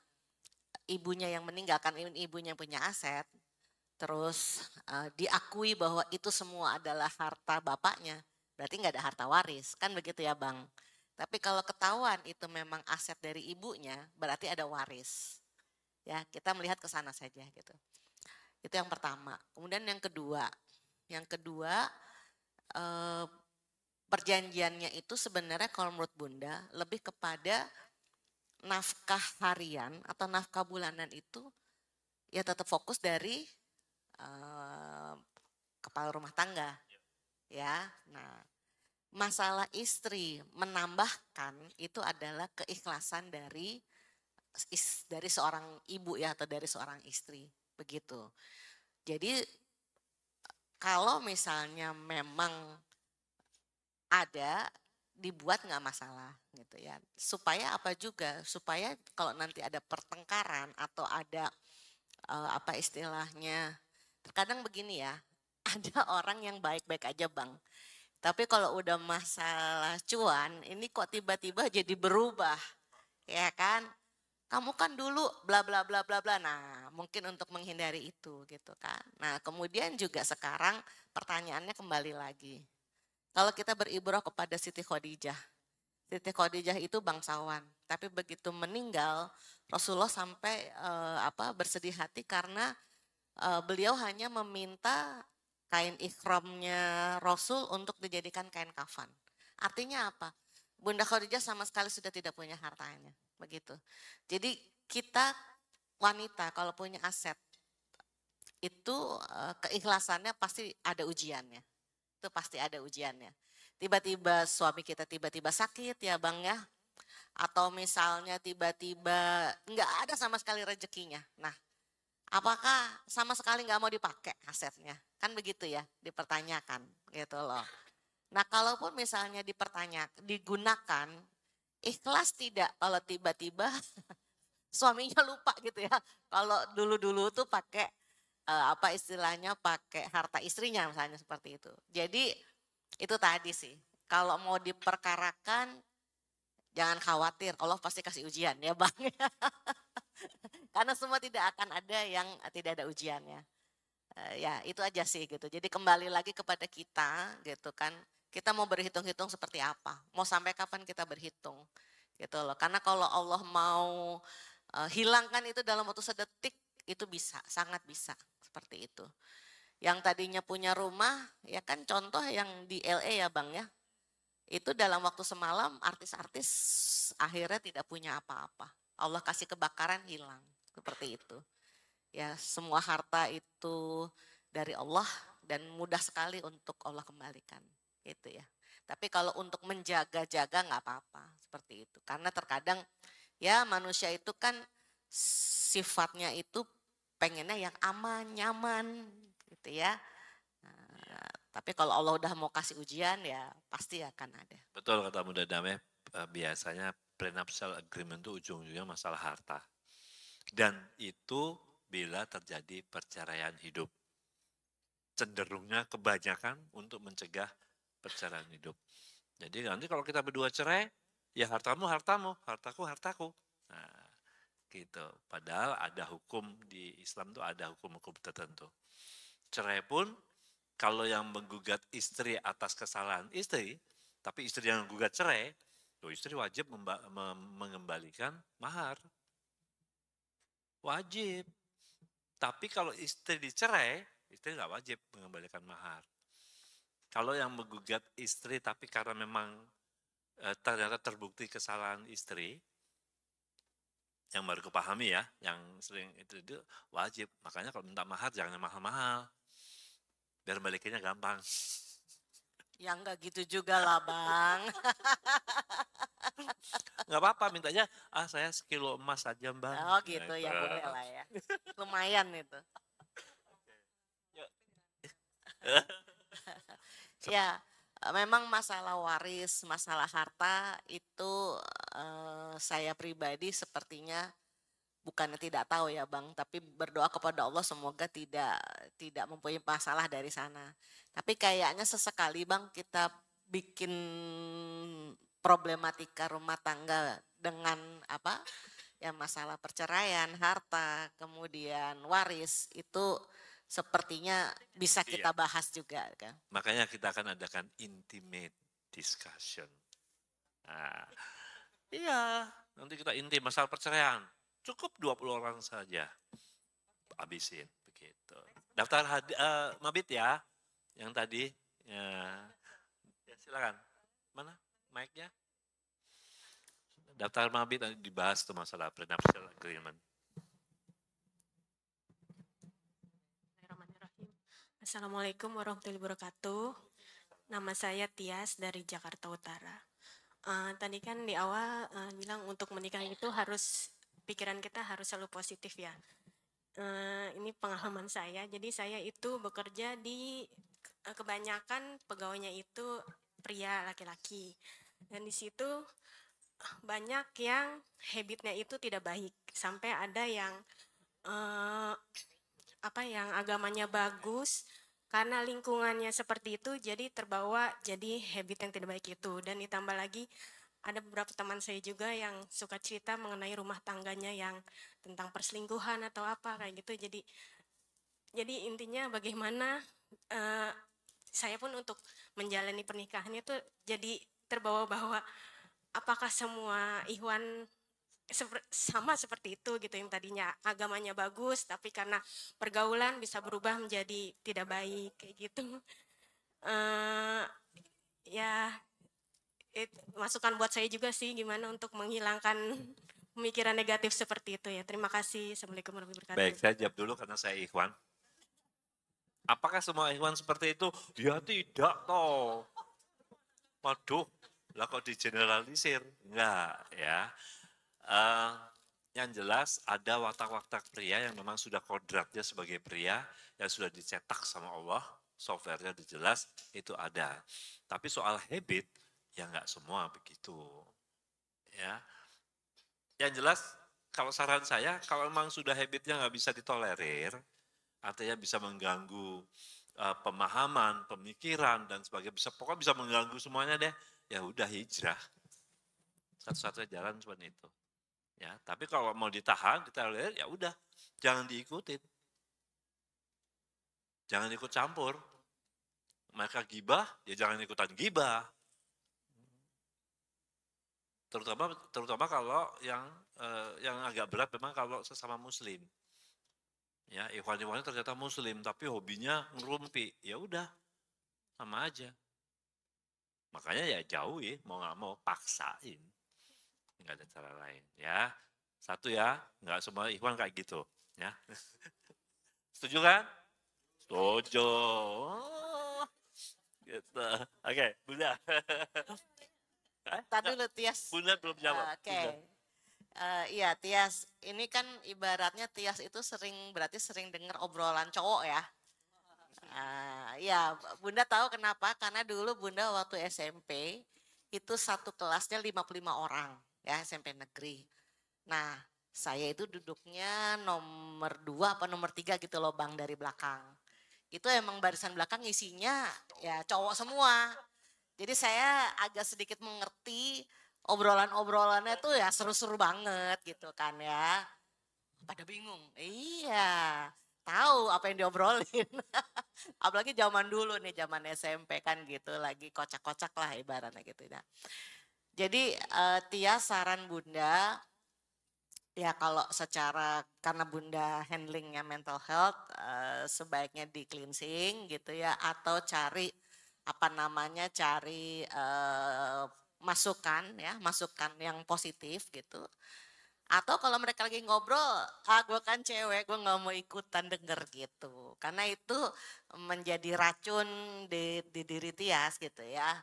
S3: ibunya yang meninggal kan ibunya punya aset, terus diakui bahwa itu semua adalah harta bapaknya, berarti nggak ada harta waris, kan begitu ya Bang. Tapi kalau ketahuan itu memang aset dari ibunya, berarti ada waris. Ya, kita melihat ke sana saja gitu. Itu yang pertama. Kemudian yang kedua perjanjiannya itu sebenarnya kalau menurut Bunda lebih kepada nafkah harian atau nafkah bulanan itu ya tetap fokus dari kepala rumah tangga ya. Nah, masalah istri menambahkan itu adalah keikhlasan dari seorang ibu ya atau dari seorang istri begitu. Jadi kalau misalnya memang ada dibuat nggak masalah gitu ya. Supaya apa juga? Supaya kalau nanti ada pertengkaran atau ada apa istilahnya? Terkadang begini ya, ada orang yang baik-baik aja Bang. Tapi kalau udah masalah cuan, ini kok tiba-tiba jadi berubah, ya kan? Kamu kan dulu bla bla bla bla bla. Nah, mungkin untuk menghindari itu gitu kan. Nah, kemudian juga sekarang pertanyaannya kembali lagi. Kalau kita beribrah kepada Siti Khadijah. Siti Khadijah itu bangsawan, tapi begitu meninggal Rasulullah sampai bersedih hati karena beliau hanya meminta kain ikhramnya Rasul untuk dijadikan kain kafan. Artinya apa? Bunda Khadijah sama sekali sudah tidak punya hartanya, begitu. Jadi kita wanita kalau punya aset itu keikhlasannya pasti ada ujiannya. Itu pasti ada ujiannya. Tiba-tiba suami kita tiba-tiba sakit ya Bang ya. Atau misalnya tiba-tiba nggak ada sama sekali rezekinya. Nah, apakah sama sekali nggak mau dipakai asetnya? Kan begitu ya, dipertanyakan gitu loh. Nah, kalaupun misalnya digunakan, ikhlas tidak kalau tiba-tiba suaminya lupa gitu ya. Kalau dulu-dulu tuh pakai apa istilahnya pakai harta istrinya misalnya seperti itu. Jadi itu tadi sih, kalau mau diperkarakan jangan khawatir, Allah pasti kasih ujian ya Bang. Karena semua tidak akan ada yang tidak ada ujiannya. Ya itu aja sih gitu. Jadi kembali lagi kepada kita gitu kan. Kita mau berhitung-hitung seperti apa. Mau sampai kapan kita berhitung gitu loh. Karena kalau Allah mau hilangkan itu dalam waktu sedetik itu bisa, sangat bisa seperti itu. Yang tadinya punya rumah ya kan contoh yang di LA ya Bang ya. Itu dalam waktu semalam artis-artis akhirnya tidak punya apa-apa. Allah kasih kebakaran hilang seperti itu. Ya semua harta itu dari Allah dan mudah sekali untuk Allah kembalikan gitu ya. Tapi kalau untuk menjaga-jaga nggak apa-apa seperti itu. Karena terkadang ya manusia itu kan sifatnya itu pengennya yang aman, nyaman gitu ya. Nah, tapi kalau Allah udah mau kasih ujian ya pasti akan ada.
S4: Betul kata Bunda Damai, biasanya prenuptial agreement itu ujung-ujungnya masalah harta. Dan itu bila terjadi perceraian hidup. Cenderungnya kebanyakan untuk mencegah perceraian hidup. Jadi nanti kalau kita berdua cerai, ya hartamu hartamu, hartaku hartaku. Nah, gitu. Padahal ada hukum di Islam tuh ada hukum-hukum tertentu. Cerai pun kalau yang menggugat istri atas kesalahan istri, tapi istri yang menggugat cerai, istri wajib mengembalikan mahar. Wajib. Tapi kalau istri dicerai, istri nggak wajib mengembalikan mahar. Kalau yang menggugat istri tapi karena memang ternyata terbukti kesalahan istri, yang baru kepahami ya, yang sering itu wajib. Makanya kalau minta mahar jangan yang mahal-mahal. Biar balikinnya gampang.
S3: Ya enggak gitu juga lah Bang.
S4: Nggak apa-apa, mintanya, saya sekilo emas aja Bang.
S3: Oh gitu ya boleh lah ya. Lumayan itu. Ya memang masalah waris, masalah harta itu saya pribadi sepertinya bukannya tidak tahu ya Bang, tapi berdoa kepada Allah semoga tidak mempunyai masalah dari sana. Tapi kayaknya sesekali Bang kita bikin problematika rumah tangga dengan apa? Ya masalah perceraian, harta, kemudian waris itu sepertinya bisa kita bahas juga kan.
S4: Makanya kita akan adakan intimate discussion. Nah, iya, nanti kita intim masalah perceraian. Cukup 20 orang saja. Habisin begitu. Daftar mabit ya yang tadi. Ya silakan. Mana mic-nya? Daftar mabit nanti dibahas tuh masalah prenuptial agreement.
S6: Assalamualaikum warahmatullahi wabarakatuh. Nama saya Tias dari Jakarta Utara. Tadi kan di awal bilang untuk menikah itu harus pikiran kita harus selalu positif ya. Ini pengalaman saya. Jadi saya itu bekerja di kebanyakan pegawainya itu pria laki-laki. Dan di situ banyak yang habitnya itu tidak baik. Sampai ada yang yang agamanya bagus, karena lingkungannya seperti itu jadi terbawa jadi habit yang tidak baik itu. Dan ditambah lagi ada beberapa teman saya juga yang suka cerita mengenai rumah tangganya yang tentang perselingkuhan atau apa kayak gitu. Jadi intinya bagaimana saya pun untuk menjalani pernikahan itu jadi terbawa-bawa apakah semua ikhwan sama seperti itu gitu, yang tadinya agamanya bagus tapi karena pergaulan bisa berubah menjadi tidak baik kayak gitu. Masukan buat saya juga sih gimana untuk menghilangkan pemikiran negatif seperti itu ya. Terima kasih. Assalamualaikum warahmatullahi wabarakatuh.
S4: Baik, saya jawab dulu karena saya ikhwan. Apakah semua ikhwan seperti itu? Ya tidak toh. Waduh, lah kok digeneralisir? Enggak ya. Yang jelas ada watak-watak pria yang memang sudah kodratnya sebagai pria yang sudah dicetak sama Allah, softwarenya jelas itu ada. Tapi soal habit ya enggak semua begitu. Ya, yang jelas kalau saran saya kalau memang sudah habitnya nggak bisa ditolerir, artinya bisa mengganggu pemahaman, pemikiran dan sebagainya, pokoknya bisa mengganggu semuanya deh. Ya udah hijrah. Satu-satunya jalan seperti itu. Ya, tapi kalau mau ditahan, ditolerir, ya udah, jangan diikutin. Jangan ikut campur. Mereka gibah, ya jangan ikutan gibah. Terutama kalau yang agak berat memang kalau sesama muslim. Ya, ikhwan-ikhwannya ternyata muslim, tapi hobinya ngerumpi. Ya udah, sama aja. Makanya ya jauhi, mau nggak mau paksain. Nggak ada cara lain ya. Satu ya, nggak semua ikhwan kayak gitu ya. Setuju kan? Setuju. Gitu. Oke, Bunda.
S3: Tadi dulu Tias.
S4: Bunda belum jawab.
S3: Oke. Iya Tias, ini kan ibaratnya Tias itu berarti sering dengar obrolan cowok ya. Ya, Bunda tahu kenapa? Karena dulu Bunda waktu SMP itu satu kelasnya 55 orang ya, SMP negeri. Nah, saya itu duduknya nomor 2 apa nomor 3 gitu loh Bang, dari belakang. Itu emang barisan belakang isinya ya cowok semua. Jadi saya agak sedikit mengerti obrolan-obrolannya tuh ya seru-seru banget gitu kan ya. Pada bingung. Iya, tahu apa yang diobrolin. Apalagi zaman dulu nih, zaman SMP kan gitu, lagi kocak-kocak lah ibaratnya gitu ya. Jadi Tia saran Bunda, ya kalau secara karena Bunda handlingnya mental health, sebaiknya di cleansing gitu ya, atau cari cari masukan ya, masukan yang positif gitu. Atau kalau mereka lagi ngobrol, gue kan cewek, gue gak mau ikutan denger gitu. Karena itu menjadi racun di diri Tias gitu ya.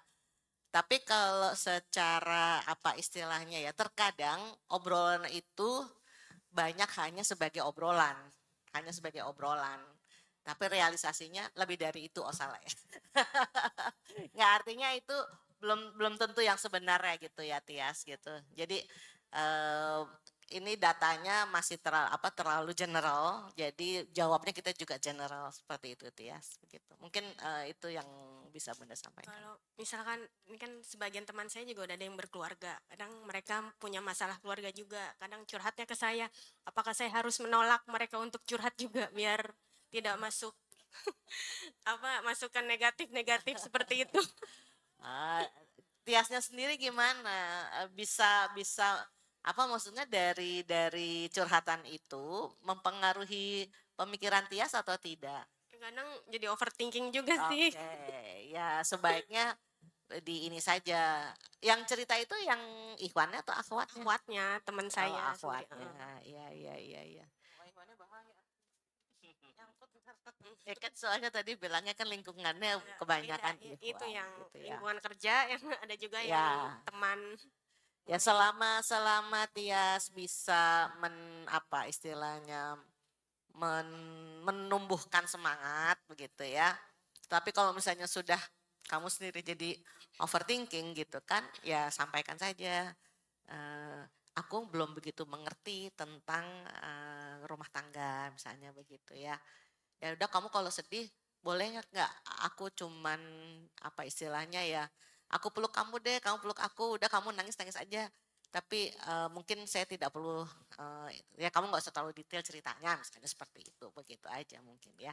S3: Tapi kalau secara apa istilahnya ya, terkadang obrolan itu banyak hanya sebagai obrolan. Hanya sebagai obrolan. Tapi realisasinya lebih dari itu, salah ya. Nggak, artinya itu belum tentu yang sebenarnya gitu ya Tias gitu. Jadi ini datanya masih terlalu general, jadi jawabnya kita juga general seperti itu Tias begitu. Mungkin itu yang bisa Bunda sampaikan.
S6: Kalau misalkan ini kan sebagian teman saya juga udah ada yang berkeluarga, kadang mereka punya masalah keluarga juga, kadang curhatnya ke saya, apakah saya harus menolak mereka untuk curhat juga biar tidak masuk masukan negatif seperti itu.
S3: Tiasnya sendiri gimana? Bisa maksudnya dari curhatan itu mempengaruhi pemikiran Tias atau tidak?
S6: Kadang jadi overthinking juga sih.
S3: Ya sebaiknya di ini saja. Yang cerita itu yang ikhwannya atau akhwatnya?
S6: Akhwatnya, teman
S3: Oh,
S6: saya.
S3: akhwatnya. Iya, iya, iya, iya. Ya kan soalnya tadi bilangnya kan lingkungannya kebanyakan
S6: Beda, itu
S3: ikhwan
S6: yang
S3: gitu ya.
S6: lingkungan kerja, yang ada juga
S3: Ya.
S6: yang teman.
S3: Ya selama Tias bisa apa istilahnya menumbuhkan semangat begitu ya. Tapi kalau misalnya sudah kamu sendiri jadi overthinking gitu kan, ya sampaikan saja. Aku belum begitu mengerti tentang rumah tangga misalnya begitu ya. Ya udah kamu kalau sedih boleh nggak aku cuman apa istilahnya ya, aku peluk kamu deh, kamu peluk aku, udah kamu nangis-nangis aja. Tapi mungkin saya tidak perlu, ya kamu nggak usah terlalu detail ceritanya, misalnya seperti itu, begitu aja mungkin ya.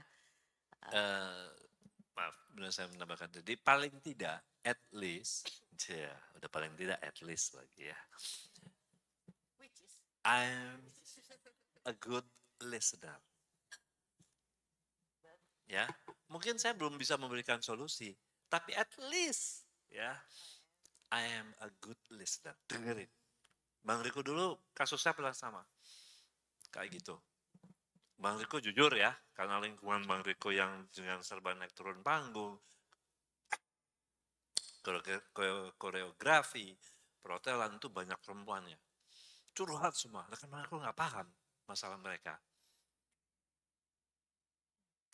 S4: Maaf, benar saya menambahkan tadi, paling tidak, at least, ya udah paling tidak at least lagi ya. I'm a good listener. Ya, mungkin saya belum bisa memberikan solusi, tapi at least ya, I am a good listener. Dengerin. Bang Riko dulu kasusnya pernah sama, kayak gitu. Bang Riko jujur ya, karena lingkungan Bang Riko yang dengan serba naik turun panggung, koreografi, perhotelan itu banyak perempuannya. Curhat semua, karena aku nggak paham masalah mereka.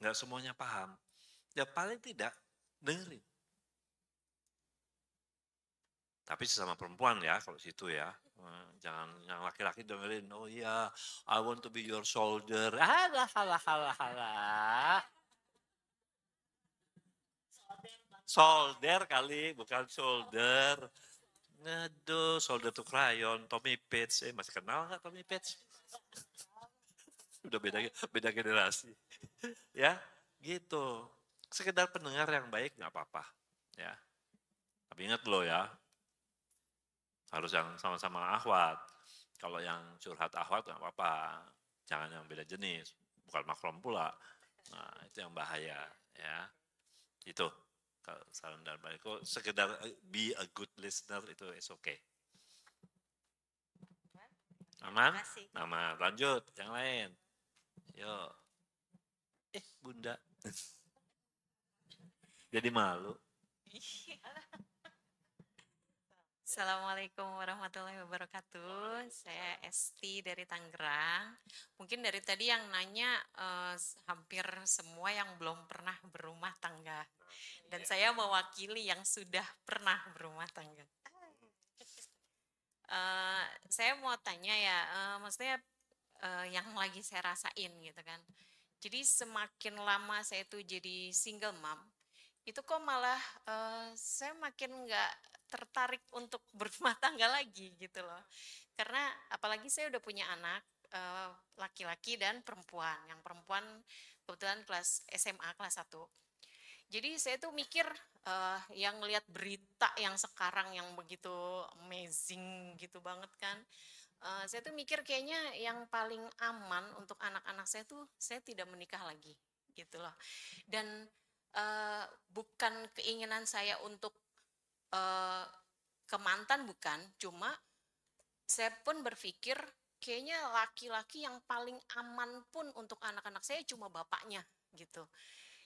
S4: Nggak semuanya paham. Ya paling tidak dengerin. Tapi sesama perempuan ya, kalau situ ya. Jangan yang laki-laki dengerin, oh iya, I want to be your shoulder. Halah. Solder kali, bukan shoulder. Aduh, shoulder to crayon, Tommy Page. Masih kenal nggak Tommy Page? Udah beda generasi. Ya, gitu. Sekedar pendengar yang baik nggak apa-apa. Ya. Tapi ingat loh ya, harus yang sama-sama akhwat. Kalau yang curhat akhwat nggak apa-apa. Jangan yang beda jenis, bukan makrom pula. Nah, itu yang bahaya. Ya, itu. Kalau saran dan baik, sekedar be a good listener itu is okay. Aman? Aman. Lanjut, yang lain. Yuk. Bunda. Jadi malu.
S1: Assalamualaikum warahmatullahi wabarakatuh. Saya Esti dari Tangerang. Mungkin dari tadi yang nanya hampir semua yang belum pernah berumah tangga. Dan saya mewakili yang sudah pernah berumah tangga. Saya mau tanya ya, maksudnya yang lagi saya rasain gitu kan. Jadi semakin lama saya tuh jadi single mom, itu kok malah saya makin nggak tertarik untuk berumah tangga lagi gitu loh. Karena apalagi saya udah punya anak laki-laki dan perempuan. Yang perempuan kebetulan kelas SMA kelas 1. Jadi saya tuh mikir yang lihat berita yang sekarang yang begitu amazing gitu banget kan. Saya tuh mikir kayaknya yang paling aman untuk anak-anak saya tuh saya tidak menikah lagi gitu loh. Dan bukan keinginan saya untuk ke mantan, bukan, cuma saya pun berpikir kayaknya laki-laki yang paling aman pun untuk anak-anak saya cuma bapaknya gitu.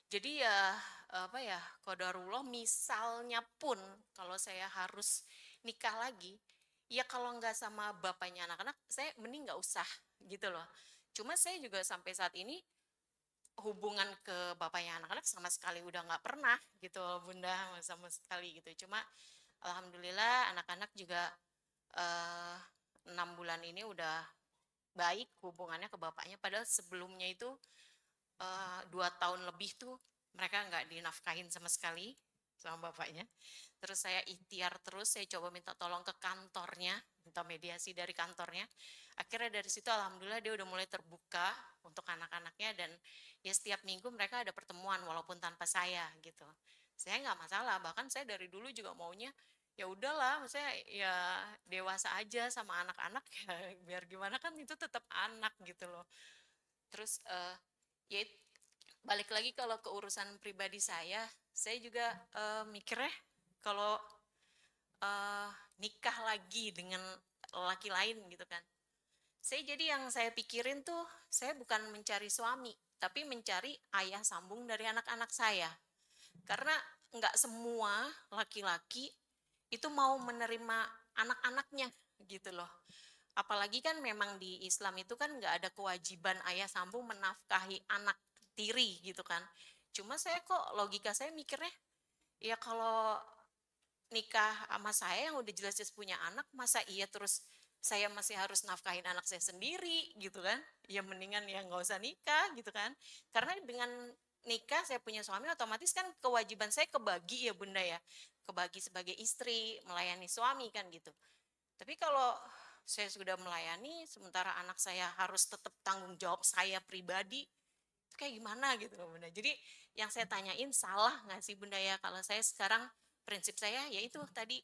S1: Jadi ya apa ya, qadarullah misalnya pun kalau saya harus nikah lagi, ya kalau nggak sama bapaknya anak-anak saya mending nggak usah gitu loh. Cuma saya juga sampai saat ini hubungan ke bapaknya anak-anak sama sekali udah nggak pernah gitu Bunda, sama sekali gitu. Cuma alhamdulillah anak-anak juga 6 bulan ini udah baik hubungannya ke bapaknya, padahal sebelumnya itu 2 tahun lebih tuh mereka nggak dinafkahin sama sekali sama bapaknya. Terus saya ikhtiar terus, saya coba minta tolong ke kantornya, minta mediasi dari kantornya. Akhirnya dari situ alhamdulillah dia udah mulai terbuka untuk anak-anaknya, dan ya setiap minggu mereka ada pertemuan walaupun tanpa saya gitu. Saya nggak masalah, bahkan saya dari dulu juga maunya ya udahlah, maksudnya ya dewasa aja sama anak-anak ya, biar gimana kan itu tetap anak gitu loh. Terus ya balik lagi kalau ke urusan pribadi saya juga mikirnya kalau nikah lagi dengan laki lain gitu kan. Jadi yang saya pikirin tuh, saya bukan mencari suami, tapi mencari ayah sambung dari anak-anak saya. Karena nggak semua laki-laki itu mau menerima anak-anaknya gitu loh. Apalagi kan memang di Islam itu kan nggak ada kewajiban ayah sambung menafkahi anak tiri gitu kan. Cuma saya kok logika saya mikirnya, ya kalau nikah sama saya yang udah jelas-jelas punya anak, masa iya terus saya masih harus nafkahin anak saya sendiri gitu kan. Ya mendingan ya nggak usah nikah gitu kan. Karena dengan nikah saya punya suami, otomatis kan kewajiban saya kebagi ya Bunda ya. Kebagi sebagai istri, melayani suami kan gitu. Tapi kalau saya sudah melayani, sementara anak saya harus tetap tanggung jawab saya pribadi, itu kayak gimana gitu loh Bunda. Jadi yang saya tanyain, salah nggak sih Bunda ya, kalau saya sekarang prinsip saya yaitu tadi,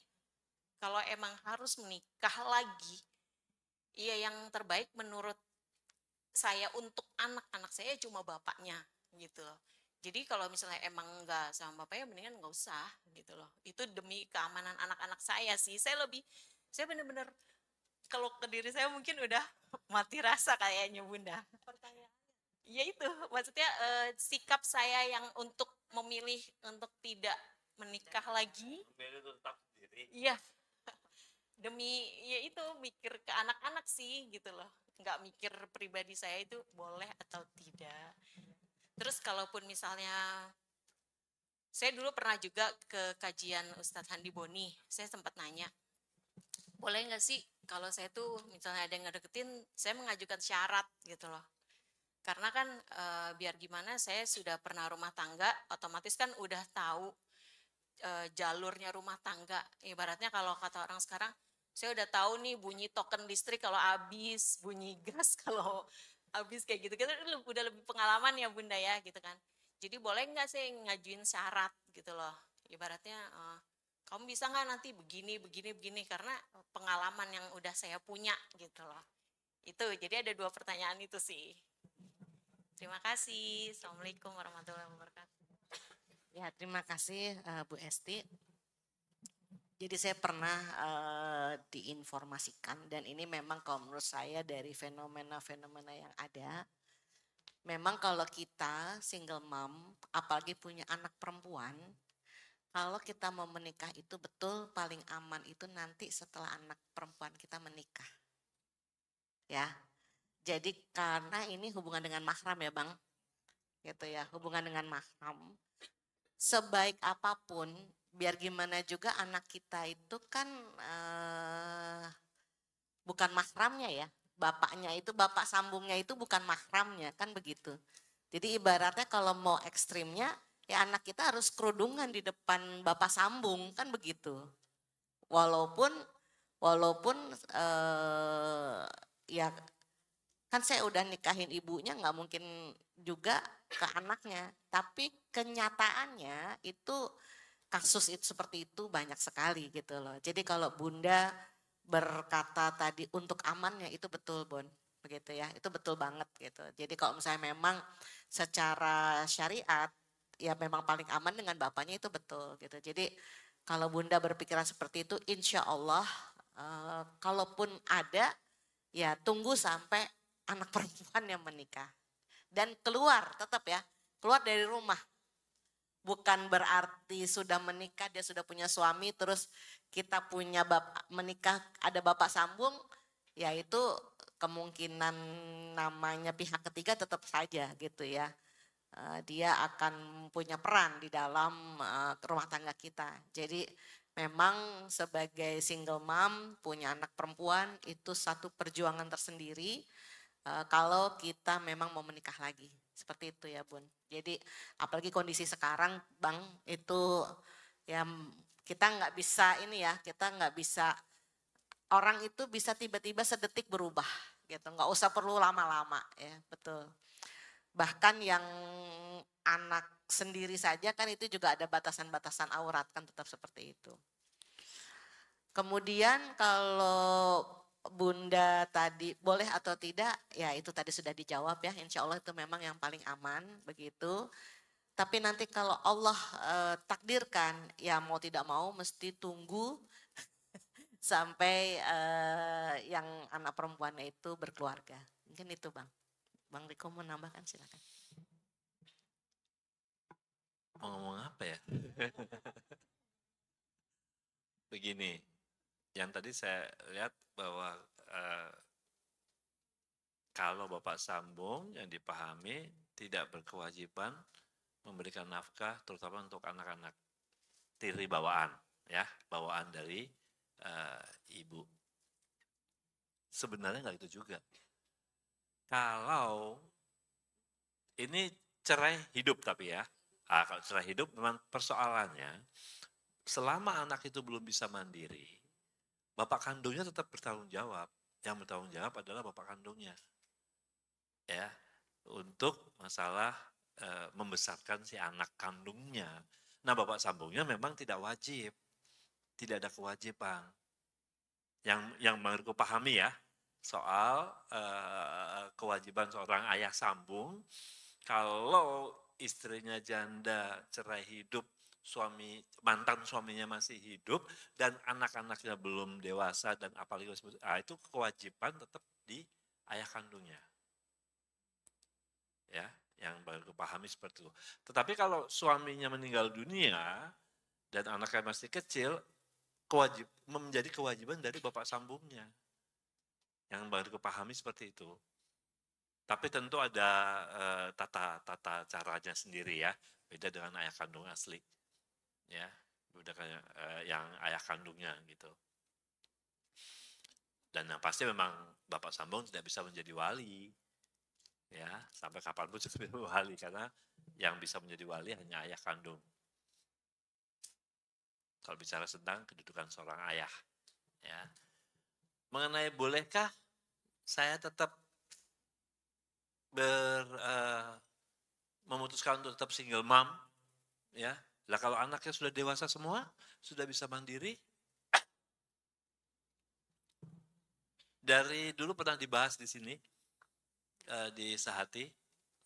S1: kalau emang harus menikah lagi, iya yang terbaik menurut saya untuk anak-anak saya cuma bapaknya gitu loh. Jadi kalau misalnya emang nggak sama bapaknya, mendingan nggak usah gitu loh. Itu demi keamanan anak-anak saya sih. Saya bener-bener kalau ke diri saya mungkin udah mati rasa kayaknya Bunda. Ya itu, maksudnya sikap saya yang untuk memilih untuk tidak menikah lagi. Iya, demi ya itu mikir ke anak-anak sih gitu loh. Nggak mikir pribadi saya itu boleh atau tidak. Terus kalaupun misalnya, saya dulu pernah juga ke kajian Ustadz Handi Boni, saya sempat nanya, boleh nggak sih kalau saya tuh misalnya ada yang ngedeketin, saya mengajukan syarat gitu loh. Karena kan biar gimana, saya sudah pernah rumah tangga, otomatis kan udah tahu jalurnya rumah tangga. Ibaratnya kalau kata orang sekarang, saya udah tahu nih bunyi token listrik kalau habis, bunyi gas kalau habis kayak gitu. Kita udah lebih pengalaman ya Bunda ya gitu kan. Jadi boleh nggak saya ngajuin syarat gitu loh. Ibaratnya kamu bisa nggak nanti begini, begini, begini, karena pengalaman yang udah saya punya gitu loh. Itu, jadi ada 2 pertanyaan itu sih. Terima kasih. Assalamualaikum warahmatullahi wabarakatuh.
S3: Ya, terima kasih Bu Esti. Jadi saya pernah diinformasikan, dan ini memang kalau menurut saya dari fenomena-fenomena yang ada, memang kalau kita single mom, apalagi punya anak perempuan, kalau kita mau menikah itu betul paling aman itu nanti setelah anak perempuan kita menikah. Ya, jadi karena ini hubungan dengan mahram ya Bang, gitu ya, hubungan dengan mahram. Sebaik apapun, biar gimana juga anak kita itu kan bukan mahramnya ya, bapaknya itu, bapak sambungnya itu bukan mahramnya, kan begitu. Jadi ibaratnya kalau mau ekstrimnya, ya anak kita harus kerudungan di depan bapak sambung, kan begitu. Walaupun ya kan saya udah nikahin ibunya, nggak mungkin juga ke anaknya. Tapi kenyataannya itu kasus itu seperti itu banyak sekali gitu loh. Jadi kalau Bunda berkata tadi untuk amannya, itu betul Bon, begitu ya, itu betul banget gitu. Jadi kalau misalnya memang secara syariat ya memang paling aman dengan bapaknya, itu betul gitu. Jadi kalau Bunda berpikiran seperti itu, insya Allah kalaupun ada ya tunggu sampai anak perempuan yang menikah dan keluar, tetap ya keluar dari rumah. Bukan berarti sudah menikah, dia sudah punya suami, terus kita punya menikah ada bapak sambung, ya itu kemungkinan namanya pihak ketiga tetap saja gitu ya. Dia akan punya peran di dalam rumah tangga kita. Jadi memang sebagai single mom, punya anak perempuan itu satu perjuangan tersendiri kalau kita memang mau menikah lagi. Seperti itu ya Bun. Jadi apalagi kondisi sekarang Bang, itu ya kita nggak bisa ini ya, kita nggak bisa, orang itu bisa tiba-tiba sedetik berubah gitu, nggak usah perlu lama-lama ya, betul. Bahkan yang anak sendiri saja kan itu juga ada batasan-batasan aurat kan, tetap seperti itu. Kemudian kalau Bunda tadi boleh atau tidak, ya itu tadi sudah dijawab ya, insya Allah itu memang yang paling aman begitu. Tapi nanti kalau Allah takdirkan, ya mau tidak mau mesti tunggu sampai yang anak perempuannya itu berkeluarga. Mungkin itu Bang. Bang Riko mau nambahkan silakan.
S4: Mau ngomong apa ya? Begini, yang tadi saya lihat bahwa kalau Bapak sambung yang dipahami tidak berkewajiban memberikan nafkah terutama untuk anak-anak tiri bawaan, ya, bawaan dari ibu. Sebenarnya nggak itu juga. Kalau ini cerai hidup tapi ya, kalau cerai hidup memang persoalannya selama anak itu belum bisa mandiri, bapak kandungnya tetap bertanggung jawab. Yang bertanggung jawab adalah bapak kandungnya, ya, untuk masalah membesarkan si anak kandungnya. Nah, bapak sambungnya memang tidak wajib, tidak ada kewajiban. Yang baru pahami ya, soal kewajiban seorang ayah sambung, kalau istrinya janda, cerai hidup, mantan suaminya masih hidup, dan anak-anaknya belum dewasa, dan apalagi itu kewajiban tetap di ayah kandungnya. Ya, yang baru pahami seperti itu. Tetapi kalau suaminya meninggal dunia, dan anaknya masih kecil, menjadi kewajiban dari bapak sambungnya. Yang baru kepahami seperti itu. Tapi tentu ada tata caranya sendiri ya, beda dengan ayah kandung asli, ya, beda kayak yang ayah kandungnya gitu. Dan yang pasti memang bapak sambung tidak bisa menjadi wali, ya, sampai kapanpun juga menjadi wali karena yang bisa menjadi wali hanya ayah kandung. Kalau bicara tentang kedudukan seorang ayah, ya. Mengenai bolehkah saya tetap memutuskan untuk tetap single mom, ya. Lah kalau anaknya sudah dewasa semua, sudah bisa mandiri. Dari dulu pernah dibahas di sini, di Sahati,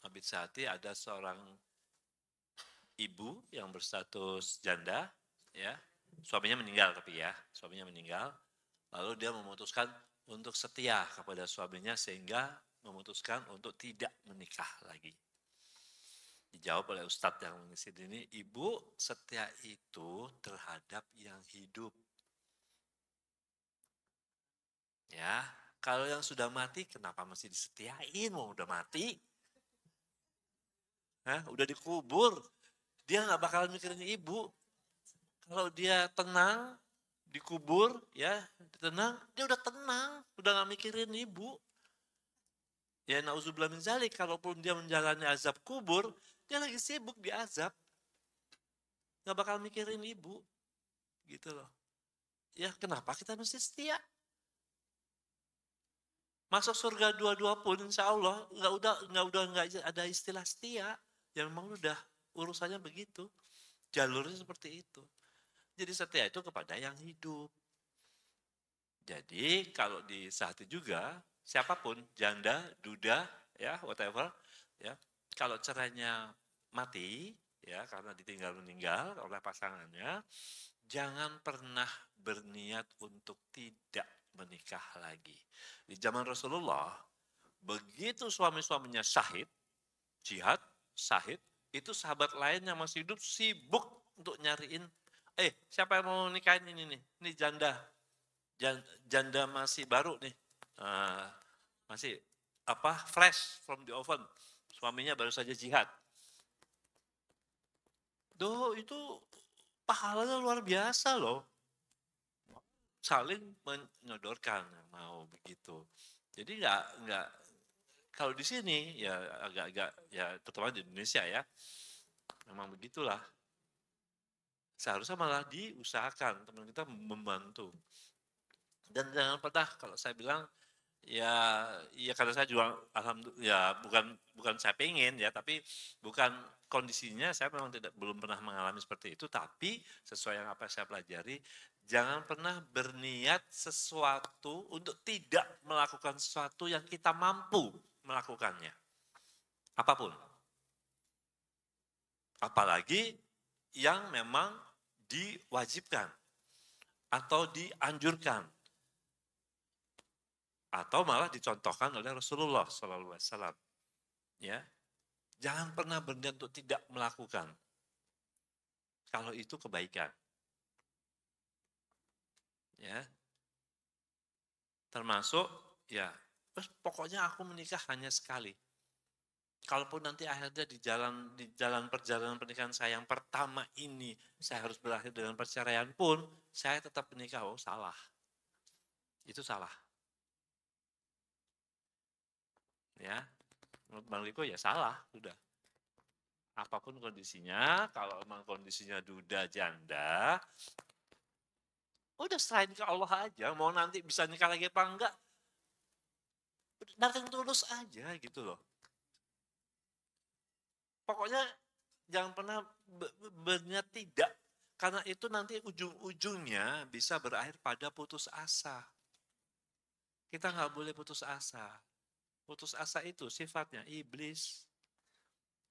S4: Mabit Sahati, ada seorang ibu yang berstatus janda, ya, suaminya meninggal tapi ya, suaminya meninggal, lalu dia memutuskan untuk setia kepada suaminya sehingga memutuskan untuk tidak menikah lagi. Dijawab oleh Ustadz yang mengisi ini, ibu setia itu terhadap yang hidup. Ya, kalau yang sudah mati kenapa masih disetiain? Mau udah mati? Udah dikubur. Dia nggak bakalan mikirin ibu. Kalau dia tenang, dikubur, ya, tenang, dia udah tenang, udah nggak mikirin ibu. Ya, na'udzubillah min zalik, kalaupun dia menjalani azab kubur, dia lagi sibuk di azab. Nggak bakal mikirin ibu. Gitu loh. Ya, kenapa kita mesti setia? Masuk surga dua-dua pun insya Allah nggak ada istilah setia. Yang memang udah urusannya begitu. Jalurnya seperti itu. Jadi setia itu kepada yang hidup. Jadi kalau di saat itu juga siapapun, janda, duda, ya, whatever, ya, kalau cerainya mati, ya, karena ditinggal meninggal oleh pasangannya, jangan pernah berniat untuk tidak menikah lagi. Di zaman Rasulullah, begitu suami-suaminya syahid, jihad, syahid, itu sahabat lain yang masih hidup sibuk untuk nyariin, siapa yang mau nikahin ini nih, ini janda masih baru nih, masih fresh from the oven, suaminya baru saja jihad. Itu pahalanya luar biasa loh, saling menyodorkan mau begitu. Jadi nggak kalau di sini ya agak-agak ya terutama di Indonesia ya memang begitulah. Seharusnya malah diusahakan teman kita membantu. Dan jangan pernah kalau saya bilang ya karena saya juga alhamdulillah ya bukan saya pengen ya, tapi bukan kondisinya, saya memang belum pernah mengalami seperti itu, tapi sesuai yang apa saya pelajari, jangan pernah berniat sesuatu untuk tidak melakukan sesuatu yang kita mampu melakukannya. Apapun. Apalagi yang memang diwajibkan atau dianjurkan atau malah dicontohkan oleh Rasulullah SAW. Ya, jangan pernah berniat untuk tidak melakukan. Kalau itu kebaikan. Ya. Termasuk ya, terus pokoknya aku menikah hanya sekali. Kalaupun nanti akhirnya di jalan perjalanan pernikahan saya yang pertama ini saya harus berakhir dengan perceraian pun, saya tetap menikah. Oh, salah. Itu salah. Ya. Menurut Bang Riko ya salah, sudah. Apapun kondisinya, kalau memang kondisinya duda janda, udah serahin ke Allah aja, mau nanti bisa nikah lagi apa enggak, datang tulus aja gitu loh. Pokoknya jangan pernah berniat tidak, karena itu nanti ujung-ujungnya bisa berakhir pada putus asa. Kita nggak boleh putus asa. Putus asa itu sifatnya iblis.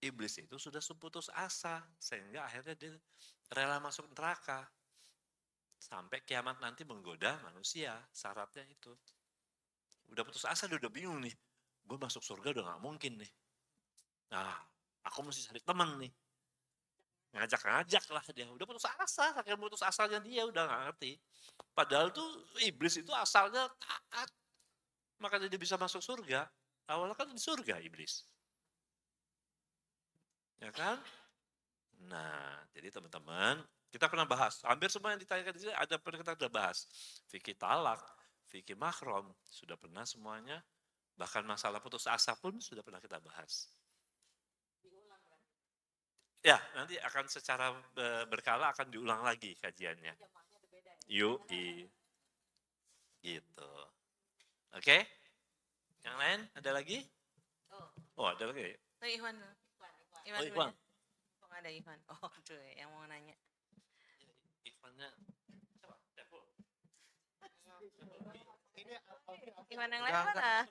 S4: Iblis itu sudah putus asa, sehingga akhirnya dia rela masuk neraka. Sampai kiamat nanti menggoda manusia, syaratnya itu. Udah putus asa, dia udah bingung nih. Gue masuk surga udah gak mungkin nih. Nah, aku mesti cari teman nih. Ngajak-ngajak lah dia. Udah putus asa, saking putus asalnya dia udah gak ngerti. Padahal tuh iblis itu asalnya taat. Makanya dia bisa masuk surga. Awalnya kan di surga iblis. Ya kan? Nah, jadi teman-teman, kita pernah bahas, hampir semua yang ditanyakan di sini ada pernah kita sudah bahas. Fikih talak, fikih mahram, sudah pernah semuanya. Bahkan masalah putus asa pun sudah pernah kita bahas. Ya, nanti akan secara berkala akan diulang lagi kajiannya. Yuk, gitu. Oke? Yang lain ada lagi? Oh, ada lagi.
S1: Oh, Iwan.
S4: Oh, Iwan.
S1: Kok ada Iwan? Oh, tuh yang mau nanya.
S4: Ivannya, coba, Devul.
S1: Iwan yang lain mana?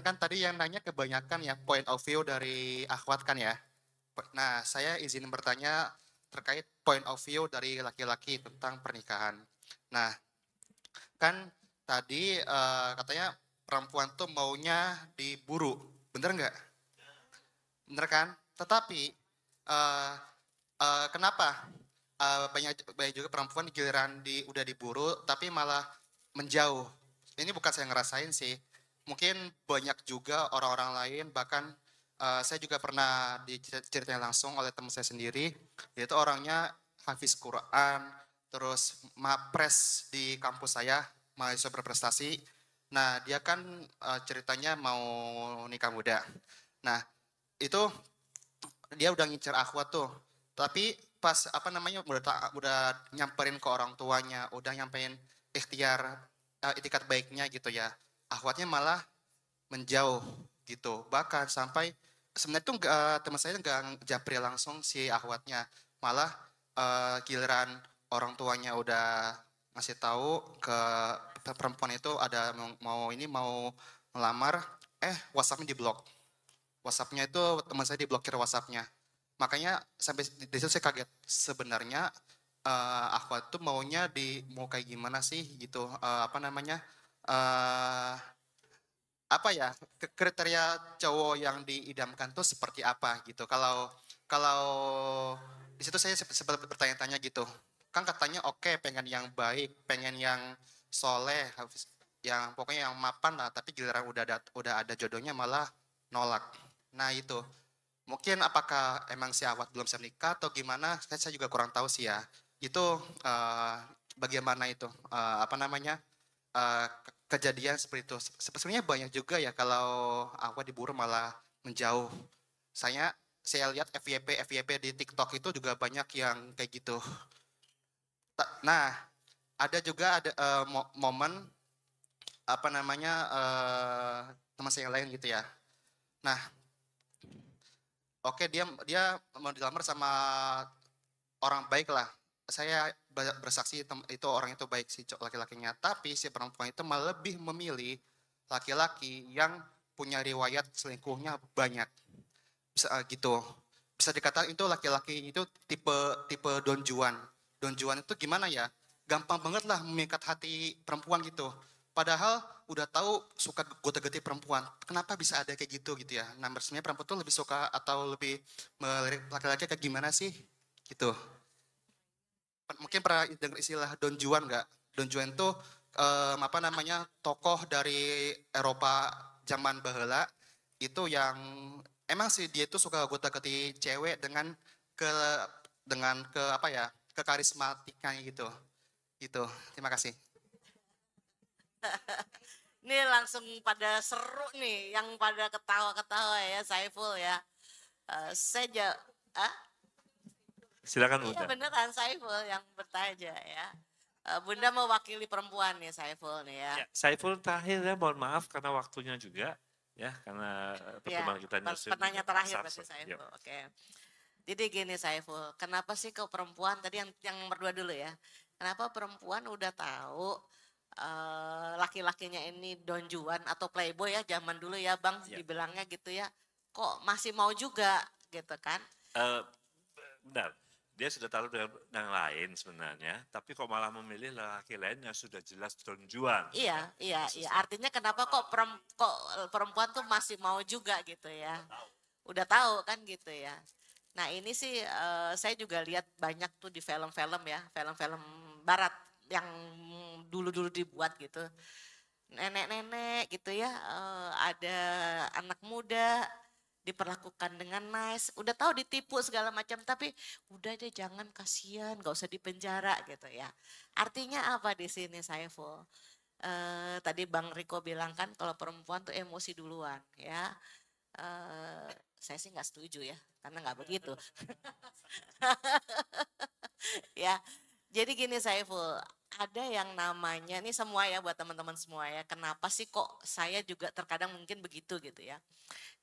S7: Kan tadi yang nanya kebanyakan ya point of view dari akhwat kan ya. Nah, saya izin bertanya terkait point of view dari laki-laki tentang pernikahan. Nah, kan tadi katanya perempuan tuh maunya diburu, bener nggak? Bener kan? Tetapi kenapa banyak juga perempuan giliran udah diburu tapi malah menjauh? Ini bukan saya ngerasain sih. Mungkin banyak juga orang-orang lain, bahkan saya juga pernah diceritain langsung oleh teman saya sendiri, yaitu orangnya hafiz Quran, terus mapres di kampus saya, mahasiswa berprestasi. Nah, dia kan ceritanya mau nikah muda. Nah, itu dia udah ngincer akhwat tuh. Tapi pas udah nyamperin ke orang tuanya, udah nyampein itikat baiknya gitu ya. Akhwatnya malah menjauh gitu. Bahkan sampai sebenarnya tuh teman saya nggak japri langsung si akhwatnya. Malah giliran orang tuanya udah ngasih tahu ke perempuan itu ada mau melamar, WhatsApp-nya diblok. WhatsApp-nya itu teman saya diblokir WhatsApp-nya. Makanya sampai di situ saya kaget. Sebenarnya akhwat tuh mau kayak gimana sih gitu, kriteria cowok yang diidamkan tuh seperti apa gitu. Kalau di situ saya sempat bertanya-tanya gitu. Kan katanya oke, pengen yang baik, pengen yang soleh, yang pokoknya yang mapan lah. Tapi giliran udah ada jodohnya malah nolak. Nah itu, mungkin apakah emang si akhwat belum siap nikah atau gimana? Saya juga kurang tahu sih ya. Itu bagaimana itu kejadian seperti itu. Sebenarnya banyak juga ya kalau akhwat diburu malah menjauh. Saya lihat FYP di TikTok itu juga banyak yang kayak gitu. Nah, ada juga momen teman saya yang lain gitu ya. Nah, oke, dia mau dilamar sama orang baik lah. Saya bersaksi itu orang itu baik si laki-lakinya. Tapi si perempuan itu malah lebih memilih laki-laki yang punya riwayat selingkuhnya banyak. Bisa gitu. Bisa dikatakan itu laki-laki itu tipe tipe Don Juan. Don Juan itu gimana ya? Gampang banget lah memikat hati perempuan gitu. Padahal udah tahu suka goda-geti perempuan. Kenapa bisa ada kayak gitu ya? Nah, sebenarnya perempuan tuh lebih suka atau lebih melirik laki-laki kayak gimana sih? Gitu. Mungkin pernah dengar istilah Don Juan nggak? Don Juan itu apa namanya tokoh dari Eropa zaman baheula itu yang emang sih dia itu suka goda-geti cewek ke dengan ke apa ya ke karismatikanya gitu. Gitu. Terima kasih.
S3: Ini langsung pada seru nih, yang pada ketawa-ketawa ya, Saiful ya. Saya
S4: Silakan
S3: iya
S4: Bunda.
S3: beneran Saiful yang bertanya ya. Bunda mewakili perempuan nih Saiful nih ya.
S4: Ya, Saiful terakhir ya, mohon maaf karena waktunya juga ya, karena pertemuan kita
S3: penanya terakhir berarti
S4: Yuk.
S3: Saiful. Oke. Jadi gini Saiful, kenapa sih kau perempuan tadi yang nomor 2 dulu ya. Kenapa perempuan udah tahu laki-lakinya ini Don Juan atau playboy ya zaman dulu ya Bang dibilangnya gitu ya. Kok masih mau juga gitu kan?
S4: Benar, dia sudah taruh dengan yang lain sebenarnya, tapi kok malah memilih laki lain yang sudah jelas Don Juan.
S3: Iya. Artinya kenapa kok perempuan tuh masih mau juga gitu ya? Udah tahu kan gitu ya. Nah ini sih saya juga lihat banyak tuh di film-film ya, film-film barat yang dulu-dulu dibuat gitu. Nenek-nenek gitu ya, ada anak muda diperlakukan dengan nice, udah tahu ditipu segala macam, tapi udah deh jangan, kasihan, gak usah dipenjara gitu ya. Artinya apa di sini Saiful? Tadi Bang Riko bilang kan kalau perempuan tuh emosi duluan ya. Saya sih nggak setuju ya, karena nggak begitu. Ya, jadi gini Saiful, ada yang namanya, ini semua ya buat teman-teman semua ya, kenapa sih kok saya juga terkadang mungkin begitu gitu ya.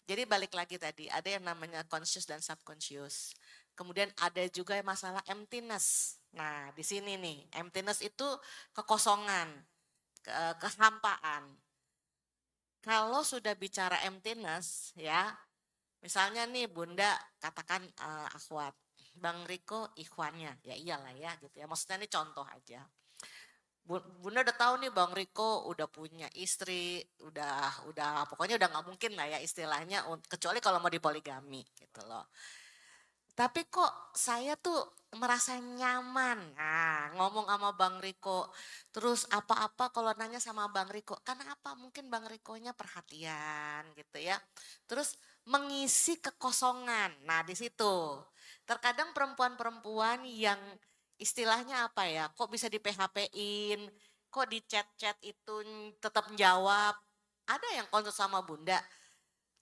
S3: Jadi balik lagi tadi, ada yang namanya conscious dan subconscious. Kemudian ada juga masalah emptiness. Nah di sini nih, emptiness itu kekosongan, kehampaan. Kalau sudah bicara emptiness ya, misalnya nih Bunda katakan akhwat, Bang Riko ikhwannya, ya iyalah ya gitu ya. Maksudnya ini contoh aja. Bunda udah tahu nih Bang Riko udah punya istri, udah pokoknya udah nggak mungkin lah ya istilahnya, kecuali kalau mau dipoligami gitu loh. Tapi kok saya tuh merasa nyaman, nah ngomong sama Bang Riko, terus apa-apa kalau nanya sama Bang Riko, karena apa? Mungkin Bang Rikonya perhatian gitu ya. Terus mengisi kekosongan, nah di situ. Terkadang perempuan-perempuan yang istilahnya apa ya, kok bisa di PHP-in, kok di chat-chat itu tetap jawab. Ada yang konsul sama Bunda,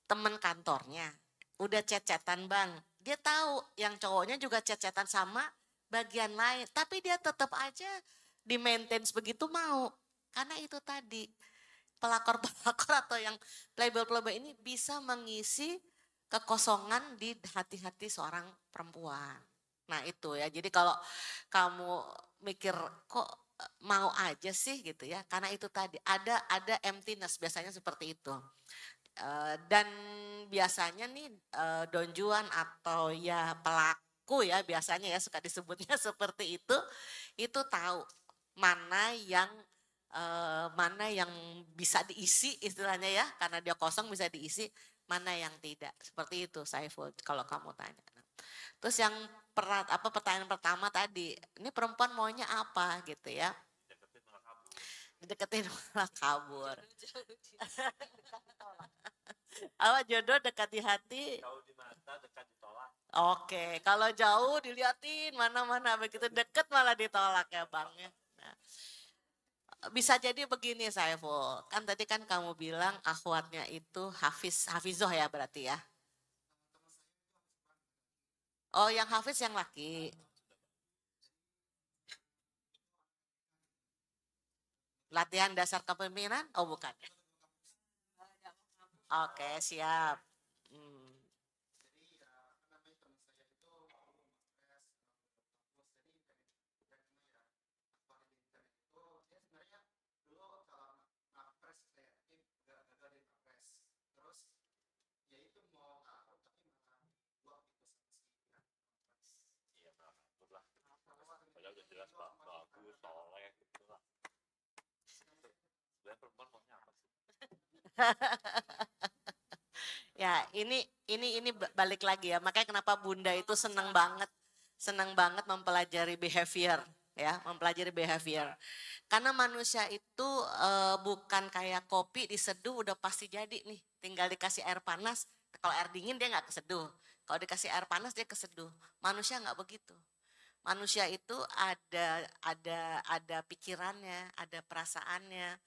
S3: temen kantornya, udah chat-chatan Bang, dia tahu yang cowoknya juga chat-chatan sama bagian lain, tapi dia tetap aja di maintain begitu mau. Karena itu tadi, pelakor-pelakor atau yang playboy-playboy ini bisa mengisi kekosongan di hati-hati seorang perempuan. Nah itu ya, jadi kalau kamu mikir kok mau aja sih gitu ya, karena itu tadi ada emptiness biasanya seperti itu. Dan biasanya nih Don Juan atau ya pelaku ya biasanya ya suka disebutnya seperti itu tahu mana yang bisa diisi istilahnya ya, karena dia kosong bisa diisi, mana yang tidak. Seperti itu Saiful kalau kamu tanya. Terus yang pertanyaan pertama tadi, ini perempuan maunya apa gitu ya? Deketin malah kabur. Apa jodoh dekat di hati?
S4: Jauh di mata, dekat ditolak.
S3: Oke, kalau jauh diliatin mana-mana, begitu deket malah ditolak ya Bang ya. Nah, bisa jadi begini Saiful, kan tadi kan kamu bilang akhwatnya itu Hafizoh ya berarti ya. Oh yang Hafiz yang laki. Latihan dasar kepemimpinan? Oh bukan. Oke siap. Ya, ini balik lagi ya. Makanya kenapa Bunda itu senang banget mempelajari behavior, ya, mempelajari behavior. Karena manusia itu bukan kayak kopi diseduh udah pasti jadi nih, tinggal dikasih air panas. Kalau air dingin dia nggak keseduh. Kalau dikasih air panas dia keseduh. Manusia nggak begitu. Manusia itu ada pikirannya, ada perasaannya,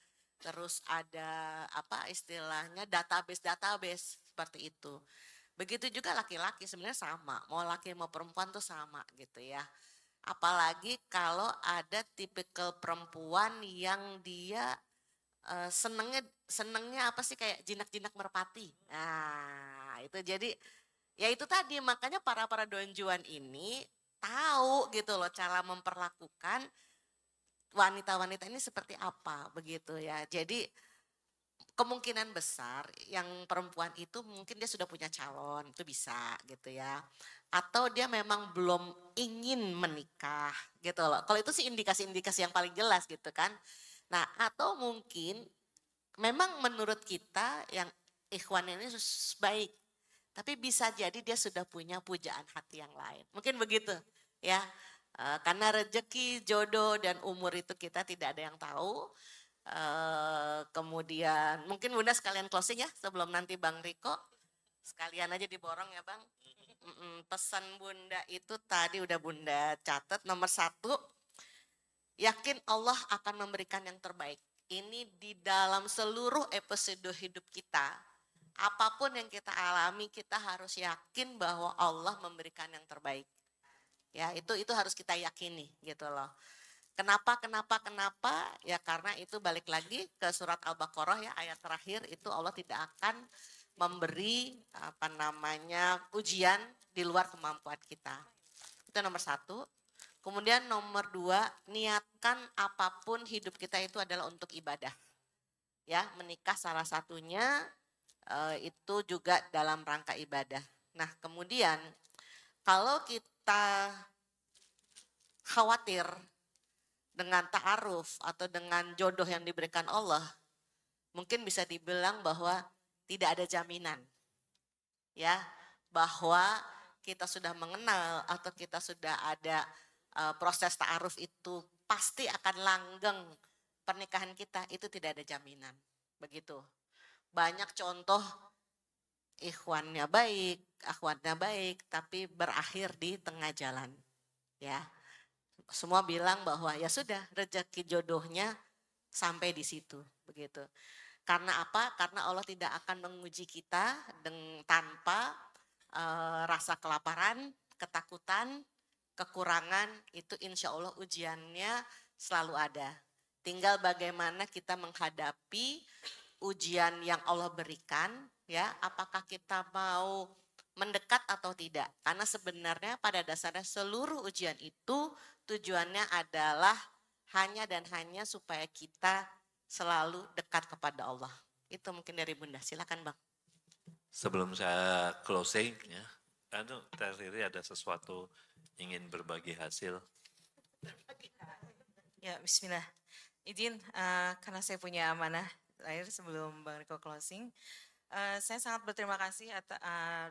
S3: terus ada apa istilahnya database seperti itu. Begitu juga laki-laki sebenarnya sama, mau laki mau perempuan tuh sama gitu ya. Apalagi kalau ada tipikal perempuan yang dia senengnya apa sih kayak jinak-jinak merpati. Nah, itu jadi ya itu tadi makanya para donjuan ini tahu gitu loh cara memperlakukan wanita-wanita ini seperti apa begitu ya. Jadi kemungkinan besar yang perempuan itu mungkin dia sudah punya calon, itu bisa gitu ya. Atau dia memang belum ingin menikah gitu loh. Kalau itu sih indikasi-indikasi yang paling jelas gitu kan. Nah, atau mungkin memang menurut kita yang ikhwan ini baik. Tapi bisa jadi dia sudah punya pujaan hati yang lain. Mungkin begitu ya. Karena rezeki, jodoh, dan umur itu kita tidak ada yang tahu. Kemudian mungkin Bunda sekalian closing ya sebelum nanti Bang Riko. Sekalian aja diborong ya Bang. Pesan Bunda itu tadi udah Bunda catat. Nomor 1, yakin Allah akan memberikan yang terbaik. Ini di dalam seluruh episode hidup kita. Apapun yang kita alami kita harus yakin bahwa Allah memberikan yang terbaik. Ya, itu harus kita yakini gitu loh. Kenapa? Ya karena itu balik lagi ke surat Al-Baqarah ya ayat terakhir itu Allah tidak akan memberi ujian di luar kemampuan kita. Itu nomor 1. Kemudian nomor 2, niatkan apapun hidup kita itu adalah untuk ibadah. Ya, menikah salah satunya itu juga dalam rangka ibadah. Nah, kemudian kalau kita khawatir dengan ta'aruf atau dengan jodoh yang diberikan Allah, mungkin bisa dibilang bahwa tidak ada jaminan. Ya, bahwa kita sudah mengenal atau kita sudah ada proses ta'aruf itu pasti akan langgeng pernikahan kita, itu tidak ada jaminan. Begitu. Banyak contoh ikhwannya baik, akhwatnya baik, tapi berakhir di tengah jalan. Ya, semua bilang bahwa ya sudah rezeki jodohnya sampai di situ, begitu. Karena apa? Karena Allah tidak akan menguji kita tanpa rasa kelaparan, ketakutan, kekurangan. Itu insya Allah ujiannya selalu ada. Tinggal bagaimana kita menghadapi ujian yang Allah berikan, ya, apakah kita mau mendekat atau tidak. Karena sebenarnya pada dasarnya seluruh ujian itu tujuannya adalah hanya dan hanya supaya kita selalu dekat kepada Allah. Itu mungkin dari Bunda. Silakan Bang.
S4: Sebelum saya closing ya, Teh Riri ada sesuatu ingin berbagi hasil.
S1: Ya, bismillah. Izin, karena saya punya amanah terakhir sebelum Bang Riko closing. Saya sangat berterima kasih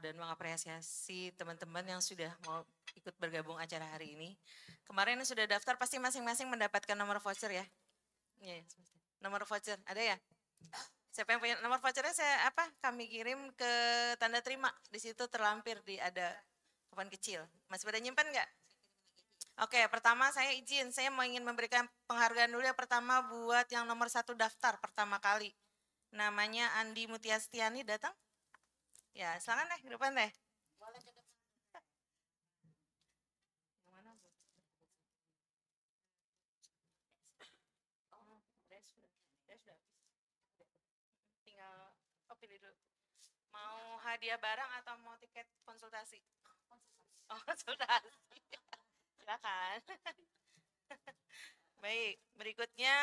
S1: dan mengapresiasi teman-teman yang sudah mau ikut bergabung acara hari ini. Kemarin yang sudah daftar pasti masing-masing mendapatkan nomor voucher ya? Iya, nomor voucher ada ya? Siapa yang punya nomor vouchernya kami kirim ke tanda terima. Di situ terlampir ada papan kecil. Masih pada nyimpan nggak? Oke, pertama saya mau ingin memberikan penghargaan dulu ya pertama buat yang nomor 1 daftar pertama kali. Namanya Andi Mutiastiani datang? Ya, silakan deh, ke depan deh. Boleh ke depan. Mana, Bu? Oh, sudah. Tinggal pilih dulu. Mau hadiah barang atau mau tiket konsultasi? Oh, konsultasi. Silakan. Baik, berikutnya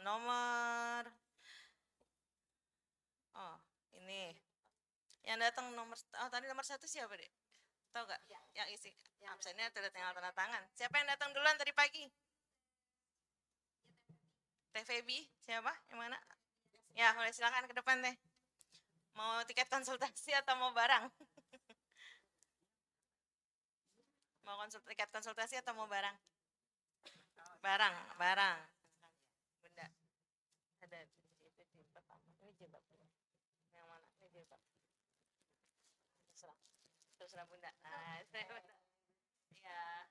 S1: nomor ini yang datang tadi nomor 1 siapa deh? Tahu nggak? Ya. Yang isi absennya tanda tangan. Siapa yang datang duluan tadi pagi? Teh Febi, siapa? Yang mana? Ya, boleh silakan ke depan Teh. Mau tiket konsultasi atau mau barang? Mau tiket konsultasi atau mau barang? Barang, barang. Bunda. Ada itu jilbab apa? Ini jilbab. Yang mana? Ini jilbab. Terserah Bunda. Nah, Bunda. Iya.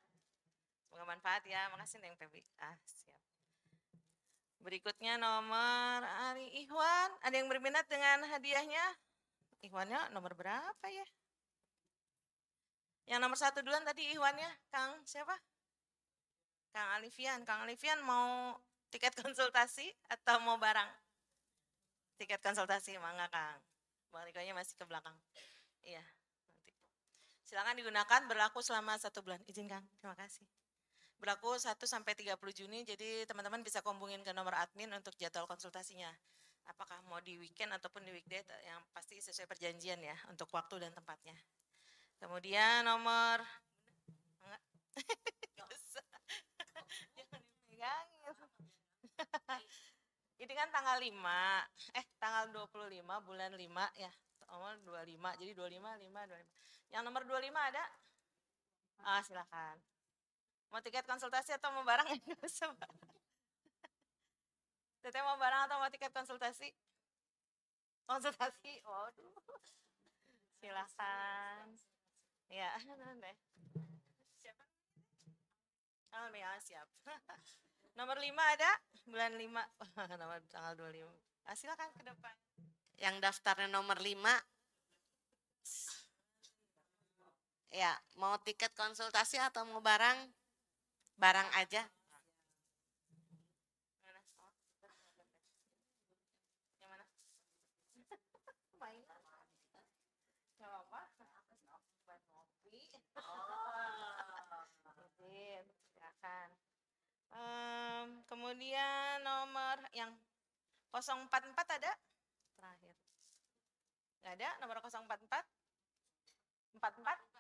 S1: Semoga manfaat ya. Makasih Neng Febi. Siap. Berikutnya nomor Ari Ihwan. Ada yang berminat dengan hadiahnya? Ihwannya nomor berapa ya? Yang nomor 1 duluan tadi Ihwannya, Kang siapa? Kang Alifian. Kang Alifian mau tiket konsultasi atau mau barang? Tiket konsultasi, mangga Kang. Bang Rikonya masih ke belakang. Iya, nanti. Silakan digunakan, berlaku selama 1 bulan. Izin Kang, terima kasih. Berlaku 1 sampai 30 Juni, jadi teman-teman bisa hubungin ke nomor admin untuk jadwal konsultasinya. Apakah mau di weekend ataupun di weekday, yang pasti sesuai perjanjian ya, untuk waktu dan tempatnya. Kemudian nomor, enggak, enggak usah, jangan dipegangin. Ini kan tanggal 5, tanggal 25 bulan 5 ya, nomor 25, jadi 25, 5, 25. Yang nomor 25 ada? Silakan. Mau tiket konsultasi atau mau barang? Enggak usah. Teteh mau barang atau mau tiket konsultasi? Konsultasi, waduh. Silakan. Ya, deh. Siapa? Ya, siap. Nomor 5 ada? Bulan 5, nomor tanggal 25. Silakan ke depan.
S3: Yang daftarnya nomor 5. Ya, mau tiket konsultasi atau mau barang? Barang aja.
S1: Yang mana? Main. Gak apa-apa. Ngopi. Izin, silakan. Kemudian nomor yang 044 ada? Terakhir. Nggak ada nomor 044? 44?